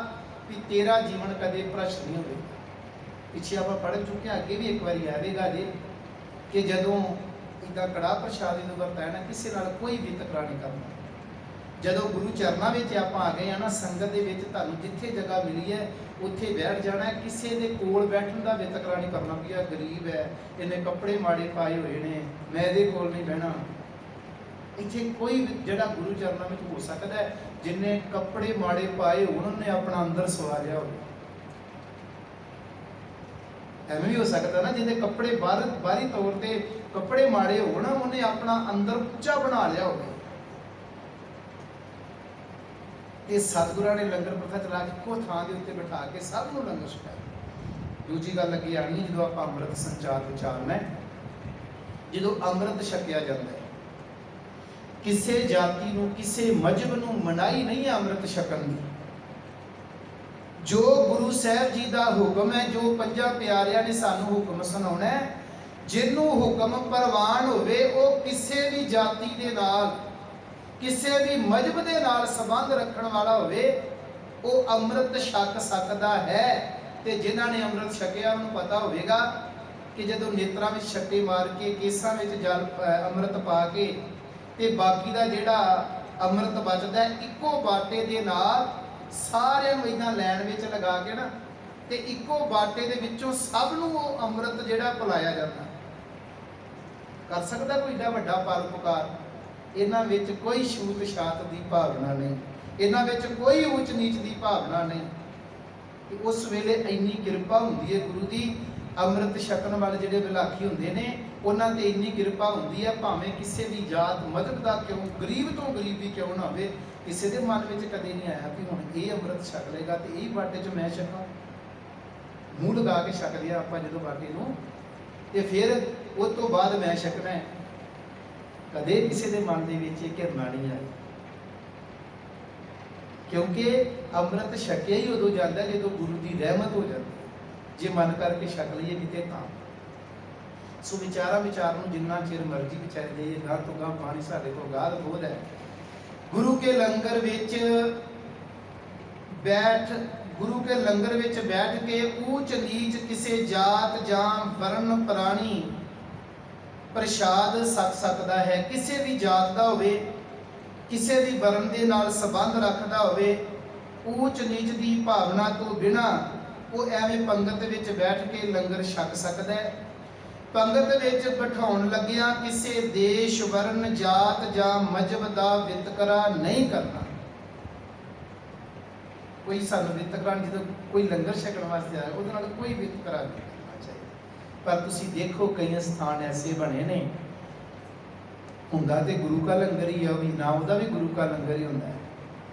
ਵੀ ਤੇਰਾ ਜੀਵਨ ਕਦੇ ਭ੍ਰਸ਼ਟ ਨਹੀਂ ਹੋਵੇਗਾ। ਪਿੱਛੇ ਆਪਾਂ ਪੜ੍ਹ ਚੁੱਕੇ ਹਾਂ, ਅੱਗੇ ਵੀ ਇੱਕ ਵਾਰੀ ਆਵੇਗਾ ਜੀ ਕਿ ਜਦੋਂ ਇੱਦਾਂ ਕੜਾਹ ਪ੍ਰਸ਼ਾਦ ਨੂੰ ਵਰਤਾਇਆ ਨਾ, ਕਿਸੇ ਨਾਲ ਕੋਈ ਵੀ ਤਕਰਾਰ ਨਹੀਂ ਕਰਨਾ। ਜਦੋਂ ਗੁਰੂ ਚਰਨਾਂ ਵਿੱਚ ਆਪਾਂ ਆ ਗਏ ਆ ਨਾ, ਸੰਗਤ ਦੇ ਵਿੱਚ ਤੁਹਾਨੂੰ ਜਿੱਥੇ ਜਗ੍ਹਾ ਮਿਲੀ ਹੈ ਉੱਥੇ ਬੈਠ ਜਾਣਾ, ਕਿਸੇ ਦੇ ਕੋਲ ਬੈਠਣ ਦਾ ਵਿਤਕਰਾ ਨਹੀਂ ਕਰਨਾ ਵੀ ਆ ਗਰੀਬ ਹੈ, ਇਹਨੇ ਕੱਪੜੇ ਮਾੜੇ ਪਾਏ ਹੋਏ ਨੇ, ਮੈਂ ਇਹਦੇ ਕੋਲ ਨਹੀਂ ਬਹਿਣਾ। ਇੱਥੇ ਕੋਈ ਜਿਹੜਾ ਗੁਰੂ ਚਰਨਾਂ ਵਿੱਚ ਹੋ ਸਕਦਾ ਹੈ, ਜਿੰਨੇ ਕੱਪੜੇ ਮਾੜੇ ਪਾਏ ਹੋਣ ਉਹਨੇ ਆਪਣਾ ਅੰਦਰ ਸਵਾਰਿਆ ਹੋਵੇ। ਐਵੇਂ ਵੀ ਹੋ ਸਕਦਾ ਨਾ, ਜਿਹਦੇ ਕੱਪੜੇ ਬਾਹਰੀ ਤੌਰ ਤੇ ਕੱਪੜੇ ਮਾੜੇ ਹੋਣ, ਉਹਨੇ ਆਪਣਾ ਅੰਦਰ ਉੱਚਾ ਬਣਾ ਲਿਆ ਹੋਵੇ। ਇਹ ਸਤਿਗੁਰਾਂ ਨੇ ਲੰਗਰ ਪ੍ਰਥਾ ਚਲਾ ਕੇ ਇੱਕੋ ਥਾਂ ਦੇ ਉੱਤੇ ਬਿਠਾ ਕੇ ਸਭ ਨੂੰ ਲੰਗਰ ਛਕਾਇਆ। ਦੂਜੀ ਗੱਲ ਅੱਗੇ ਆਣੀ, ਜਦੋਂ ਆਪਾਂ ਅੰਮ੍ਰਿਤ ਸੰਚਾਰ ਵਿਚਾਰਨਾ ਹੈ, ਜਦੋਂ ਅੰਮ੍ਰਿਤ ਛਕਿਆ ਜਾਂਦਾ ਹੈ, ਕਿਸੇ ਜਾਤੀ ਨੂੰ ਕਿਸੇ ਮਜ਼ਹਬ ਨੂੰ ਮਨਾਹੀ ਨਹੀਂ ਹੈ ਅੰਮ੍ਰਿਤ ਛਕਣ ਦੀ। ਜੋ ਗੁਰੂ ਸਾਹਿਬ ਜੀ ਦਾ ਹੁਕਮ ਹੈ, ਜੋ ਪੰਜਾਂ ਪਿਆਰਿਆਂ ਨੇ ਸਾਨੂੰ ਹੁਕਮ ਸੁਣਾਉਣਾ ਹੈ, ਜਿਹਨੂੰ ਹੁਕਮ ਪ੍ਰਵਾਨ ਹੋਵੇ, ਉਹ ਕਿਸੇ ਵੀ ਜਾਤੀ ਦੇ ਨਾਲ ਕਿਸੇ ਵੀ ਮਜ਼ਹਬ ਦੇ ਨਾਲ ਸੰਬੰਧ ਰੱਖਣ ਵਾਲਾ ਹੋਵੇ, ਉਹ ਅੰਮ੍ਰਿਤ ਛਕ ਸਕਦਾ ਹੈ। ਤੇ ਜਿਨ੍ਹਾਂ ਨੇ ਅੰਮ੍ਰਿਤ ਛਕਿਆ ਉਹਨੂੰ ਪਤਾ ਹੋਵੇਗਾ ਕਿ ਜਦੋਂ ਨੇਤਰਾਂ ਵਿੱਚ ਛੱਟੇ ਮਾਰ ਕੇ, ਕੇਸਾਂ ਵਿੱਚ ਜਲ ਅੰਮ੍ਰਿਤ ਪਾ ਕੇ, ਤੇ ਬਾਕੀ ਦਾ ਜਿਹੜਾ ਅੰਮ੍ਰਿਤ ਬਚਦਾ ਇੱਕੋ ਬਾਟੇ ਦੇ ਨਾਲ ਸਾਰਿਆਂ ਨੂੰ ਇਹਨਾਂ ਲਾਈਨ ਵਿੱਚ ਲਗਾ ਕੇ ਨਾ, ਤੇ ਇੱਕੋ ਬਾਟੇ ਦੇ ਵਿੱਚੋਂ ਸਭ ਨੂੰ ਉਹ ਅੰਮ੍ਰਿਤ ਜਿਹੜਾ ਪਿਲਾਇਆ ਜਾਂਦਾ। ਕਰ ਸਕਦਾ ਕੋਈ ਏਡਾ ਵੱਡਾ ਪਰਉਪਕਾਰ? ਇਹਨਾਂ ਵਿੱਚ ਕੋਈ ਛੂਤ ਛਾਤ ਦੀ ਭਾਵਨਾ ਨਹੀਂ, ਇਹਨਾਂ ਵਿੱਚ ਕੋਈ ਉੱਚ ਨੀਚ ਦੀ ਭਾਵਨਾ ਨਹੀਂ। ਕਿ ਉਸ ਵੇਲੇ ਇੰਨੀ ਕਿਰਪਾ ਹੁੰਦੀ ਹੈ ਗੁਰੂ ਦੀ, ਅੰਮ੍ਰਿਤ ਛਕਣ ਵਾਲੇ ਜਿਹੜੇ ਵਿਲਾਖੀ ਹੁੰਦੇ ਨੇ, ਉਹਨਾਂ ਤੇ ਇੰਨੀ ਕਿਰਪਾ ਹੁੰਦੀ ਹੈ, ਭਾਵੇਂ ਕਿਸੇ ਵੀ ਜਾਤ ਮਜ਼ਹਬ ਦਾ ਕਿਉਂ, ਗਰੀਬ ਤੋਂ ਗਰੀਬ ਵੀ ਕਿਉਂ ਨਾ ਹੋਵੇ, ਕਿਸੇ ਦੇ ਮਨ ਵਿੱਚ ਕਦੇ ਨਹੀਂ ਆਇਆ ਕਿ ਹੁਣ ਇਹ ਅੰਮ੍ਰਿਤ ਛਕ ਲੇਗਾ ਤੇ ਇਹ ਬਾਟੇ 'ਚ ਮੈਂ ਛਕਾਂ। ਮੂੰਹ ਲਗਾ ਕੇ ਛਕ ਲਿਆ ਆਪਾਂ ਜਦੋਂ ਬਾਟੇ ਨੂੰ, ਤੇ ਫਿਰ ਉਸ ਤੋਂ ਬਾਅਦ ਮੈਂ ਛਕਣਾ ਹੈ। ਕਦੇ ਕਿਸੇ ਦੇ ਮਨ ਦੇ ਵਿੱਚ ਇਹ ਘਿਰਨਾ ਨਹੀਂ ਆਈ, ਕਿਉਂਕਿ ਅੰਮ੍ਰਿਤ ਛਕਿਆ ਹੀ ਉਦੋਂ ਜਾਂਦਾ ਜਦੋਂ ਗੁਰੂ ਦੀ ਰਹਿਮਤ ਹੋ ਜਾਂਦੀ। ਜੇ ਮਨ ਕਰਕੇ ਛਕ ਲਈਏ ਕਿਤੇ ਤਾਂ। ਸੋ ਵਿਚਾਰ ਨੂੰ ਜਿੰਨਾ ਚਿਰ ਮਰਜ਼ੀ ਵਿਚਾਰੇ ਜਾਈਏ, ਗਾਹ ਤੋਂ ਗਾਹ ਪਾਣੀ ਸਾਡੇ ਕੋਲ ਗਾਹ ਬੋਧ ਹੈ। ਗੁਰੂ ਕੇ ਲੰਗਰ ਵਿੱਚ ਬੈਠ ਕੇ ਊਚ ਨੀਚ ਕਿਸੇ ਜਾਤ ਜਾਂ ਵਰਨ ਪ੍ਰਾਣੀ ਪ੍ਰਸ਼ਾਦ ਛਕ ਸਕਦਾ ਹੈ। ਕਿਸੇ ਵੀ ਜਾਤ ਦਾ ਹੋਵੇ, ਕਿਸੇ ਵੀ ਵਰਨ ਦੇ ਨਾਲ ਸੰਬੰਧ ਰੱਖਦਾ ਹੋਵੇ, ਊਚ ਨੀਚ ਦੀ ਭਾਵਨਾ ਤੋਂ ਬਿਨਾਂ ਉਹ ਐਵੇਂ ਪੰਗਤ ਵਿੱਚ ਬੈਠ ਕੇ ਲੰਗਰ ਛਕ ਸਕਦਾ ਹੈ। ਪੰਗਤ ਵਿੱਚ ਬਿਠਾਉਣ ਲੱਗਿਆਂ ਕਿਸੇ ਦੇਸ਼, ਵਰਨ, ਜਾਤ ਜਾਂ ਮਜ਼ਹਬ ਦਾ ਵਿਤਕਰਾ ਨਹੀਂ ਕਰਨਾ। ਕੋਈ ਸਾਨੂੰ ਵਿਤਕਰਾ, ਜਦੋਂ ਕੋਈ ਲੰਗਰ ਛਕਣ ਵਾਸਤੇ ਆਇਆ ਉਹਦੇ ਨਾਲ ਕੋਈ ਵਿਤਕਰਾ ਨਹੀਂ ਕਰਨਾ ਚਾਹੀਦਾ। ਪਰ ਤੁਸੀਂ ਦੇਖੋ ਕਈ ਸਥਾਨ ਐਸੇ ਬਣੇ ਨੇ, ਹੁੰਦਾ ਤੇ ਗੁਰੂ ਕਾ ਲੰਗਰ ਹੀ ਆ, ਵੀ ਨਾ ਉਹਦਾ ਵੀ ਗੁਰੂ ਕਾ ਲੰਗਰ ਹੀ ਹੁੰਦਾ ਹੈ,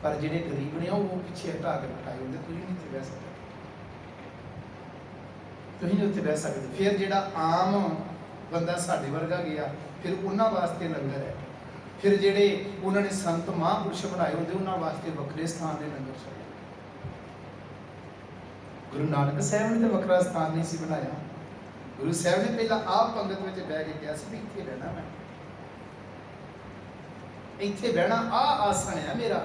ਪਰ ਜਿਹੜੇ ਗਰੀਬ ਨੇ ਉਹ ਪਿੱਛੇ ਹਟਾ ਕੇ ਬਿਠਾਏ ਹੁੰਦੇ। ਤੁਸੀਂ ਨਹੀਂ ਉੱਥੇ ਬਹਿ ਸਕਦੇ, ਤੁਸੀਂ ਨਹੀਂ ਉੱਥੇ ਬਹਿ ਸਕਦੇ। ਫਿਰ ਜਿਹੜਾ ਆਮ ਬੰਦਾ ਸਾਡੇ ਵਰਗਾ ਗਿਆ, ਫਿਰ ਉਹਨਾਂ ਵਾਸਤੇ ਲੰਗਰ ਹੈ। ਫਿਰ ਜਿਹੜੇ ਉਹਨਾਂ ਨੇ ਸੰਤ ਮਹਾਂਪੁਰਸ਼ ਬਣਾਏ ਹੁੰਦੇ, ਉਹਨਾਂ ਵਾਸਤੇ ਵੱਖਰੇ ਸਥਾਨ ਦੇ ਲੰਗਰ ਛਕੇ। ਗੁਰੂ ਨਾਨਕ ਸਾਹਿਬ ਨੇ ਤਾਂ ਵੱਖਰਾ ਸਥਾਨ ਨਹੀਂ ਸੀ ਬਣਾਇਆ। ਗੁਰੂ ਸਾਹਿਬ ਨੇ ਪਹਿਲਾਂ ਆਪ ਪੰਗਤ ਵਿੱਚ ਬਹਿ ਕੇ ਕਿਹਾ ਸੀ ਵੀ ਇੱਥੇ ਰਹਿਣਾ, ਮੈਂ ਇੱਥੇ ਬਹਿਣਾ, ਆਸਣ ਹੈ ਮੇਰਾ।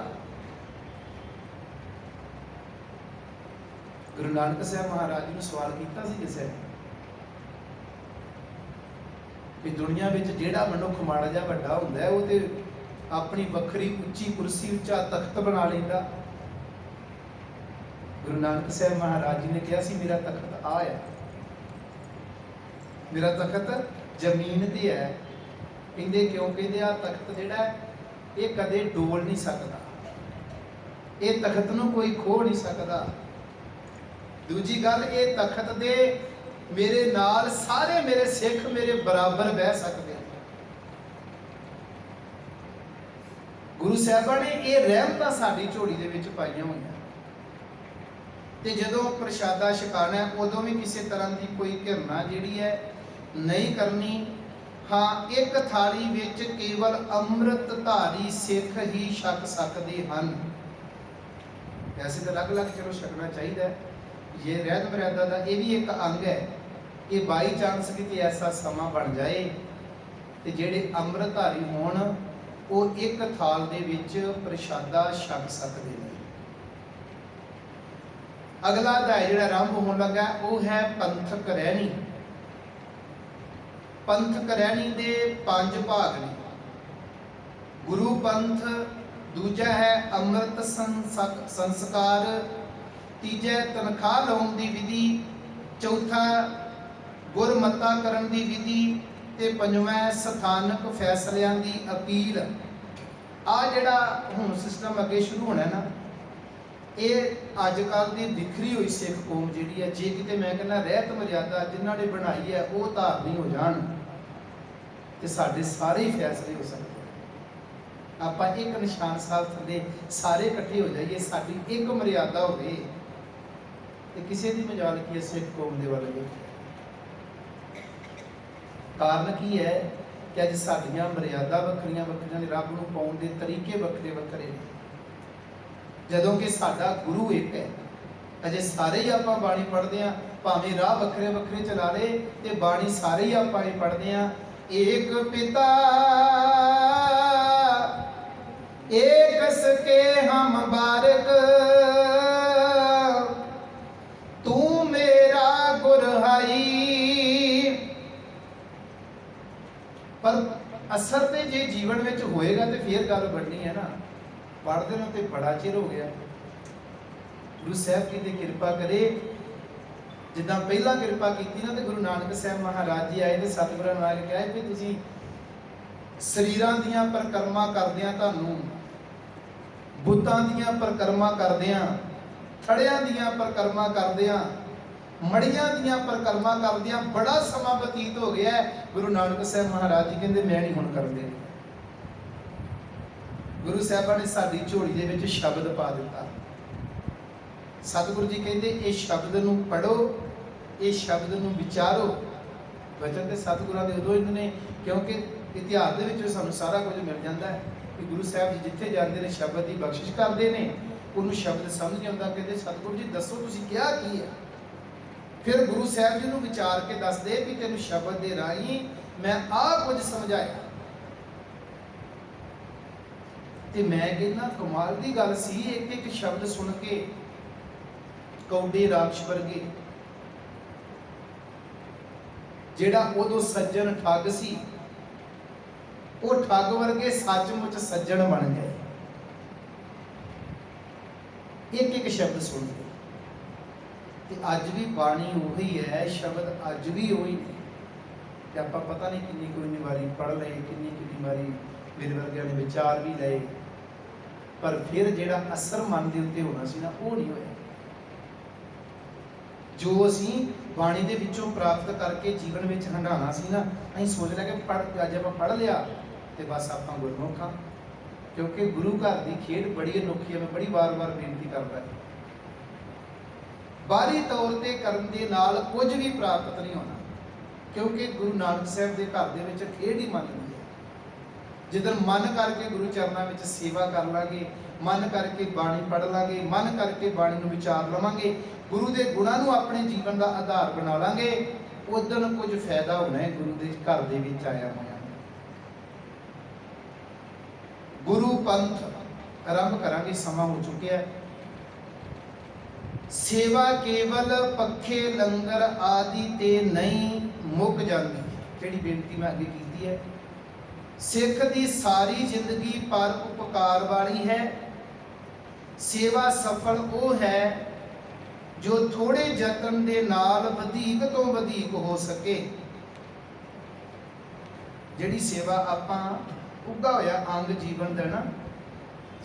ਗੁਰੂ ਨਾਨਕ ਸਾਹਿਬ ਮਹਾਰਾਜ ਜੀ ਨੂੰ ਸਵਾਲ ਕੀਤਾ ਸੀ ਕਿਸੇ ਨੇ ਕਿ ਦੁਨੀਆ ਵਿੱਚ ਜਿਹੜਾ ਮਨੁੱਖ ਮਾੜਾ ਜਿਹਾ ਵੱਡਾ ਹੁੰਦਾ ਹੈ, ਉਹ ਤੇ ਆਪਣੀ ਵੱਖਰੀ ਉੱਚੀ ਕੁਰਸੀ, ਉੱਚਾ ਤਖਤ ਬਣਾ ਲੈਂਦਾ। ਗੁਰੂ ਨਾਨਕ ਸਾਹਿਬ ਮਹਾਰਾਜ ਜੀ ਨੇ ਕਿਹਾ ਸੀ ਮੇਰਾ ਤਖਤ ਆ ਹੈ, ਮੇਰਾ ਤਖਤ ਜ਼ਮੀਨ ਤੇ ਹੈ। ਕਹਿੰਦੇ ਕਿਉਂ? ਕਹਿੰਦੇ ਆ ਤਖਤ ਜਿਹੜਾ ਇਹ ਕਦੇ ਡੋਲ ਨਹੀਂ ਸਕਦਾ, ਇਹ ਤਖਤ ਨੂੰ ਕੋਈ ਖੋਹ ਨਹੀਂ ਸਕਦਾ। ਦੂਜੀ ਗੱਲ, ਇਹ ਤਖਤ ਦੇ ਮੇਰੇ ਨਾਲ ਸਾਰੇ ਮੇਰੇ ਸਿੱਖ ਮੇਰੇ ਬਰਾਬਰ ਬਹਿ ਸਕਦੇ। ਗੁਰੂ ਸਾਹਿਬਾਂ ਨੇ ਇਹ ਰਹਿਮਤਾਂ ਸਾਡੀ ਝੋਲੀ ਦੇ ਵਿੱਚ ਪਾਈਆਂ ਹੋਈਆਂ। ਤੇ ਜਦੋਂ ਪ੍ਰਸ਼ਾਦਾ ਛਕਾਣਾ ਉਦੋਂ ਵੀ ਕਿਸੇ ਤਰ੍ਹਾਂ ਦੀ ਕੋਈ ਘਿਰਨਾ ਜਿਹੜੀ ਹੈ ਨਹੀਂ ਕਰਨੀ। ਹਾਂ, ਇੱਕ ਥਾਲੀ ਵਿੱਚ ਕੇਵਲ ਅੰਮ੍ਰਿਤ ਧਾਰੀ ਸਿੱਖ ਹੀ ਛਕ ਸਕਦੇ ਹਨ। ਵੈਸੇ ਤਾਂ ਅਲੱਗ-ਅਲੱਗ ਚਲੋ ਛਕਣਾ ਚਾਹੀਦਾ ਹੈ, ਇਹ ਰਹਿਤ ਮਰਿਆਦਾ ਦਾ ਇਹ ਵੀ ਇੱਕ ਅੰਗ ਹੈ ਕਿ ਬਾਈ ਚਾਂਸ ਕਿਤੇ ਐਸਾ ਸਮਾਂ ਬਣ ਜਾਏ ਤੇ ਜਿਹੜੇ ਅੰਮ੍ਰਿਤਧਾਰੀ ਹੋਣ ਉਹ ਇੱਕ ਥਾਲ ਦੇ ਵਿੱਚ ਪ੍ਰਸ਼ਾਦਾ ਛਕ ਸਕਦੇ ਨੇ। ਅਗਲਾ ਅਧਿਆਇ ਜਿਹੜਾ ਆਰੰਭ ਹੋਣ ਲੱਗਾ ਉਹ ਹੈ ਪੰਥਕ ਰਹਿਣੀ। ਪੰਥਕ ਰਹਿਣੀ ਦੇ 5 ਭਾਗ ਨੇ। ਗੁਰੂ ਪੰਥ, ਦੂਜਾ ਹੈ ਅੰਮ੍ਰਿਤ ਸੰਸਕਾਰ, ਤੀਜਾ ਤਨਖਾਹ ਲਾਉਣ ਦੀ ਵਿਧੀ, ਚੌਥਾ ਗੁਰਮਤਾ ਕਰਨ ਦੀ ਵਿਧੀ ਤੇ ਪੰਜਵਾਂ ਸਥਾਨਕ ਫੈਸਲਿਆਂ ਦੀ ਅਪੀਲ। ਆ ਜਿਹੜਾ ਹੁਣ ਸਿਸਟਮ ਅੱਗੇ ਸ਼ੁਰੂ ਹੋਣਾ ਨਾ, ਇਹ ਅੱਜ ਕੱਲ੍ਹ ਦੀ ਵਿਖਰੀ ਹੋਈ ਸਿੱਖ ਕੌਮ ਜਿਹੜੀ ਹੈ, ਜੇ ਕਿਤੇ ਮੈਂ ਕਹਿੰਦਾ ਰਹਿਤ ਮਰਿਆਦਾ ਜਿਨ੍ਹਾਂ ਨੇ ਬਣਾਈ ਹੈ ਉਹ ਧਾਰਨੀ ਹੋ ਜਾਣ ਤੇ ਸਾਡੇ ਸਾਰੇ ਹੀ ਫੈਸਲੇ ਹੋ ਸਕਦੇ। ਆਪਾਂ ਇੱਕ ਨਿਸ਼ਾਨ ਸਾਹਿਬ ਥੱਲੇ ਸਾਰੇ ਇਕੱਠੇ ਹੋ ਜਾਈਏ, ਸਾਡੀ ਇੱਕ ਮਰਿਆਦਾ ਹੋਵੇ ਤੇ ਕਿਸੇ ਦੀ ਮਜਾਲ ਕੀ ਹੈ ਸਿੱਖ ਕੌਮ ਦੇ ਵੱਲ ਵੇਖੋ। ਕਾਰਨ ਕੀ ਹੈ ਕਿ ਅੱਜ ਸਾਡੀਆਂ ਮਰਿਆਦਾ ਵੱਖਰੀਆਂ ਵੱਖਰੀਆਂ ਨੇ, ਰੱਬ ਨੂੰ ਪਾਉਣ ਦੇ ਤਰੀਕੇ ਵੱਖਰੇ ਵੱਖਰੇ ਨੇ, ਜਦੋਂ ਕਿ ਸਾਡਾ ਗੁਰੂ ਇੱਕ ਹੈ। ਅਜੇ ਸਾਰੇ ਹੀ ਆਪਾਂ ਬਾਣੀ ਪੜ੍ਹਦੇ ਹਾਂ, ਭਾਵੇਂ ਰਾਹ ਵੱਖਰੇ ਵੱਖਰੇ ਚਲਾ ਲਏ ਤੇ ਬਾਣੀ ਸਾਰੇ ਹੀ ਆਪਾਂ ਹੀ ਪੜ੍ਹਦੇ ਹਾਂ। ਏਕ ਪਿਤਾ ਏਕ ਸਕੇ ਹਮ ਬਾਰਕ, ਤੂੰ ਮੇਰਾ ਗੁਰ ਹਾਈ। ਪਰ ਅਸਰ ਤੇ ਜੇ ਜੀਵਨ ਵਿੱਚ ਹੋਏਗਾ ਤੇ ਫੇਰ ਗੱਲ ਬਣਨੀ ਹੈ ਨਾ। ਪੜ੍ਹਦੇ ਨੂੰ ਤੇ ਬੜਾ ਚਿਰ ਹੋ ਗਿਆ। ਗੁਰੂ ਸਾਹਿਬ ਜੀ ਦੀ ਕਿਰਪਾ ਕਰੇ, ਜਿੱਦਾਂ ਪਹਿਲਾਂ ਕਿਰਪਾ ਕੀਤੀ ਨਾ ਤੇ ਗੁਰੂ ਨਾਨਕ ਸਾਹਿਬ ਮਹਾਰਾਜ ਜੀ ਆਏ ਤੇ ਸਤਿਗੁਰਾਂ ਨਾਲ ਕਿਹਾ ਵੀ ਤੁਸੀਂ ਸਰੀਰਾਂ ਦੀਆਂ ਪਰਿਕਰਮਾ ਕਰਦਿਆਂ, ਤੁਹਾਨੂੰ ਬੁੱਤਾਂ ਦੀਆਂ ਪਰਿਕਰਮਾ ਕਰਦਿਆਂ, ਥੜਿਆਂ ਦੀਆਂ ਪਰਿਕਰਮਾ ਕਰਦਿਆਂ, ਮੜੀਆਂ ਦੀਆਂ ਪਰਿਕਰਮਾ ਕਰਦਿਆਂ ਬੜਾ ਸਮਾਂ ਬਤੀਤ ਹੋ ਗਿਆ। ਗੁਰੂ ਨਾਨਕ ਸਾਹਿਬ ਮਹਾਰਾਜ ਜੀ ਕਹਿੰਦੇ ਮੈਂ ਨਹੀਂ ਹੁਣ ਕਰਦੇ। ਗੁਰੂ ਸਾਹਿਬਾਂ ਨੇ ਸਾਡੀ ਝੋਲੀ ਦੇ ਵਿੱਚ ਸ਼ਬਦ ਪਾ ਦਿੱਤਾ। ਸਤਿਗੁਰੂ ਜੀ ਕਹਿੰਦੇ ਇਹ ਸ਼ਬਦ ਨੂੰ ਪੜ੍ਹੋ, ਇਹ ਸ਼ਬਦ ਨੂੰ ਵਿਚਾਰੋ। ਵਚਨ ਤੇ ਸਤਿਗੁਰਾਂ ਦੇ ਉਦੋਂ ਹੀ ਨੇ, ਕਿਉਂਕਿ ਇਤਿਹਾਸ ਦੇ ਵਿੱਚ ਸਾਨੂੰ ਸਾਰਾ ਕੁਝ ਮਿਲ ਜਾਂਦਾ ਹੈ ਕਿ ਗੁਰੂ ਸਾਹਿਬ ਜੀ ਜਿੱਥੇ ਜਾਂਦੇ ਨੇ ਸ਼ਬਦ ਦੀ ਬਖਸ਼ਿਸ਼ ਕਰਦੇ ਨੇ। ਉਹਨੂੰ ਸ਼ਬਦ ਸਮਝ ਨਹੀਂ ਆਉਂਦਾ, ਕਹਿੰਦੇ ਸਤਿਗੁਰੂ ਜੀ ਦੱਸੋ ਤੁਸੀਂ ਕਿਹਾ ਕੀ ਹੈ। ਫਿਰ ਗੁਰੂ ਸਾਹਿਬ ਜੀ ਨੂੰ ਵਿਚਾਰ ਕੇ ਦੱਸਦੇ ਵੀ ਤੈਨੂੰ ਸ਼ਬਦ ਦੇ ਰਾਹੀਂ ਮੈਂ ਆਹ ਕੁਝ ਸਮਝਾਇਆ। ਤੇ ਮੈਂ ਕਹਿੰਦਾ ਕਮਾਲ ਦੀ ਗੱਲ ਸੀ, ਇੱਕ ਇੱਕ ਸ਼ਬਦ ਸੁਣ ਕੇ ਕੌਡੇ ਰਾਖਸ਼ ਵਰਗੇ, ਜਿਹੜਾ ਉਦੋਂ ਸੱਜਣ ਠੱਗ ਸੀ, ਉਹ ਠੱਗ ਵਰਗੇ ਸੱਚਮੁੱਚ ਸੱਜਣ ਬਣ ਗਏ ਇੱਕ ਇੱਕ ਸ਼ਬਦ ਸੁਣ ਕੇ। ਤੇ ਅੱਜ ਵੀ ਬਾਣੀ ਉਹੀ ਹੈ, ਸ਼ਬਦ ਅੱਜ ਵੀ ਉਹੀ ਨੇ। ਤੇ ਆਪਾਂ ਪਤਾ ਨਹੀਂ ਕਿੰਨੀ ਵਾਰੀ ਪੜ੍ਹ ਲਏ, ਕਿੰਨੀ ਵਾਰੀ ਮੇਰੇ ਵਰਗਿਆਂ ਨੇ ਵਿਚਾਰ ਵੀ ਲਏ, ਪਰ ਫਿਰ ਜਿਹੜਾ ਅਸਰ ਮਨ ਦੇ ਉੱਤੇ ਹੋਣਾ ਸੀ ਨਾ, ਉਹ ਨਹੀਂ ਹੋਇਆ। ਜੋ ਅਸੀਂ ਬਾਣੀ ਦੇ ਵਿੱਚੋਂ ਪ੍ਰਾਪਤ ਕਰਕੇ ਜੀਵਨ ਵਿੱਚ ਹੰਢਾਣਾ ਸੀ ਨਾ, ਅਸੀਂ ਸੋਚ ਲਿਆ ਕਿ ਅੱਜ ਆਪਾਂ ਪੜ੍ਹ ਲਿਆ ਤੇ ਬਸ ਆਪਾਂ ਗੁਰਮੁਖ ਹਾਂ। ਕਿਉਂਕਿ ਗੁਰੂ ਘਰ ਦੀ ਖੇਡ ਬੜੀ ਅਨੋਖੀ ਹੈ। ਮੈਂ ਬੜੀ ਵਾਰ-ਵਾਰ ਬੇਨਤੀ ਕਰਦਾ, ਬਾਹਰੀ ਤੌਰ ਤੇ ਕਰਨ ਦੇ ਨਾਲ ਕੁਝ ਵੀ ਪ੍ਰਾਪਤ ਨਹੀਂ ਹੋਣਾ, ਕਿਉਂਕਿ ਗੁਰੂ ਨਾਨਕ ਸਾਹਿਬ ਦੇ ਘਰ ਦੇ ਵਿੱਚ ਖੇਡ ਹੀ ਮਨ ਦੀ ਹੈ। ਜਿੱਦਣ ਮਨ ਕਰਕੇ ਗੁਰੂ ਚਰਨਾਂ ਵਿੱਚ ਸੇਵਾ ਕਰ ਲਾਂਗੇ, ਮਨ ਕਰਕੇ ਬਾਣੀ ਪੜ੍ਹ ਲਾਂਗੇ, ਮਨ ਕਰਕੇ ਬਾਣੀ ਨੂੰ ਵਿਚਾਰ ਲਵਾਂਗੇ, ਗੁਰੂ ਦੇ ਗੁਣਾਂ ਨੂੰ ਆਪਣੇ ਜੀਵਨ ਦਾ ਆਧਾਰ ਬਣਾ ਲਾਂਗੇ, ਉਦੋਂ ਕੁਝ ਫਾਇਦਾ ਹੋਣਾ ਹੈ ਗੁਰੂ ਦੇ ਘਰ ਦੇ ਵਿੱਚ ਆਇਆ ਹੋਇਆ। ਗੁਰੂ ਪੰਥ ਆਰੰਭ ਕਰਾਂਗੇ, ਸਮਾਂ ਹੋ ਚੁੱਕਿਆ ਹੈ। ਸੇਵਾ ਕੇਵਲ ਪੱਖੇ ਲੰਗਰ ਆਦਿ ਤੇ ਨਹੀਂ ਮੁੱਕ ਜਾਂਦੀ। ਜਿਹੜੀ ਬੇਨਤੀ ਮੈਂ ਅੱਗੇ ਕੀਤੀ ਹੈ, ਸਿੱਖ ਦੀ ਸਾਰੀ ਜ਼ਿੰਦਗੀ ਪਰ ਉਪਕਾਰ ਵਾਲੀ ਹੈ। ਸੇਵਾ ਸਫਲ ਉਹ ਹੈ ਜੋ ਥੋੜੇ ਯਤਨ ਦੇ ਨਾਲ ਵਧੇਕ ਤੋਂ ਵਧੇਕ ਹੋ ਸਕੇ। ਜਿਹੜੀ ਸੇਵਾ ਆਪਾਂ ਉੱਗਾ ਹੋਇਆ ਅੰਗ ਜੀਵਨ ਦਾ ਨਾ,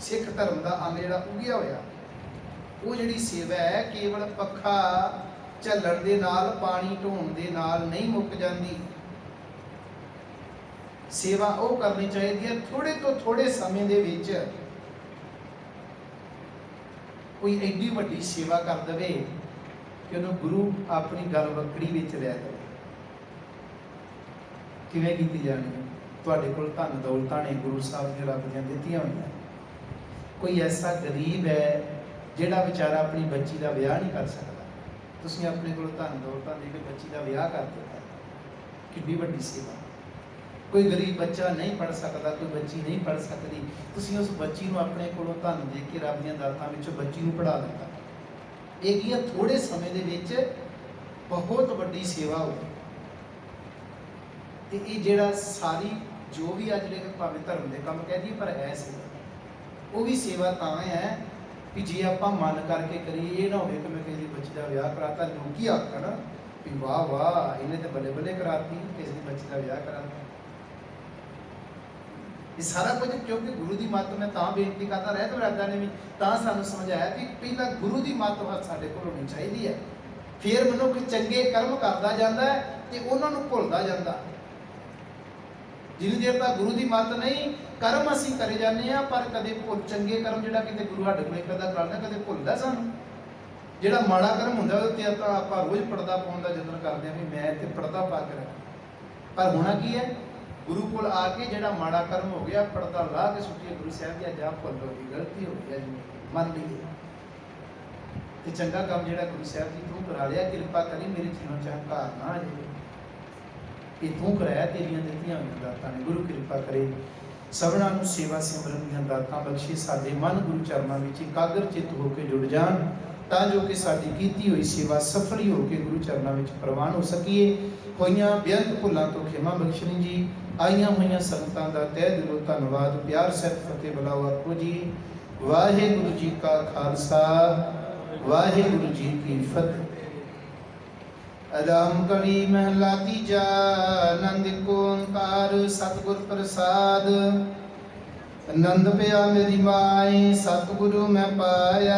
ਸਿੱਖ ਧਰਮ ਦਾ ਅੰਗ ਜਿਹੜਾ ਉੱਗਿਆ ਹੋਇਆ, ਉਹ ਜਿਹੜੀ ਸੇਵਾ ਹੈ ਕੇਵਲ ਪੱਖਾ ਝੱਲਣ ਦੇ ਨਾਲ, ਪਾਣੀ ਢੋਣ ਦੇ ਨਾਲ ਨਹੀਂ ਮੁੱਕ ਜਾਂਦੀ। ਸੇਵਾ ਉਹ ਕਰਨੀ ਚਾਹੀਦੀ ਹੈ ਥੋੜੇ ਤੋਂ ਥੋੜੇ ਸਮੇਂ ਦੇ ਵਿੱਚ, कोई एडी वड्डी सेवा कर दे कि उन्होंने गुरु अपनी गल वकड़ी विच लै दे। किवें कीती जानी है? तुहाडे कोल धन दौलतां ने गुरु साहब ने रब दियां दित्तियां होईयां। कोई ऐसा गरीब है जिहड़ा बेचारा अपनी बच्ची का विआह नहीं कर सकता, तुसीं अपने कोल धन दौलतां दे के बच्ची का विआह कर दिता, किड्डी वड्डी सेवा। कोई गरीब बच्चा नहीं पढ़ सकता, कोई बच्ची नहीं पढ़ सकती, तुसीं उस बच्ची नूं अपने कोलों धन दे के रब दीयां दातां विचों बच्ची नूं पढ़ा दिता। ये थोड़े समय दे विच बहुत वड्डी सेवा हो। ते ये जिहड़ा सारी जो भी अज दे भावें धर्म के काम कह दीए पर है सेवा, वो भी सेवा तां है कि जे आपां मन करके करिए। ये ना होवे कि मैं किसी बच्ची का विआह कराता लोग ही आखण भी वाह वाह इन्हें तो बल्ले बल्ले कराती, किसी बच्ची का विआह कराता। ये सारा कुछ क्योंकि गुरु की मत मैं तां बेनती करता रहा तो राजा ने भी तां सानूं समझाया कि पहला गुरु की मत साडे कोल होनी चाहिए है, फिर मनुख चंगे कर्म करता जाता है तो उन्होंने भुलता जाता। जिन्नी देर तक गुरु की मत नहीं, कर्म असीं करे जाने हैं पर कदे भुल चंगे कर्म जिहड़ा किते गुरु साडे कोल कदा करांदा कदे भुलदा सानूं। जिहड़ा माड़ा कर्म हुंदा उहते आपां रोज़ पड़दा पाउण दा यतन करदे हां भी मैं ते पड़दा पा के रखां, पर होना की है गुरु कोल आके जिहड़ा माड़ा कर्म हो गया पड़दा ला के सुटिए गुरु साहब जी जा भुल हो गई, गलती हो गई, मन लीए ते चंगा काम जिहड़ा गुरु साहब जी तूं करा लिया, किरपा करी मेरे जीवन च हंकार ना आ जाए, ये तूं कराया तेरियां दित्तियां होईयां दातां ने। गुरु किरपा करे सबना नूं सेवा सिमरन दीयां दातां बख्शे, साडे मन गुरु चरनां विच एकाग्र चित होकर जुड़ जाण तां जो कि साडी कीती होई सेवा सफल ही होकर गुरु चरनां विच प्रवान हो सकीए। होईयां बेअंत भुलां तो खिमा बख्शणी जी। आईयां होईयां संगतां दा तहे दिलों धन्नवाद, प्यार सहित फतेह बुलाओ आखो जी। वाहिगुरू जी का खालसा, वाहिगुरू जी की फतेह। राम कवि महला तीजा, आनंद को ओंकार सतगुर प्रसाद। आनंद पिया मेरी माए, सतगुरु मैं पाया।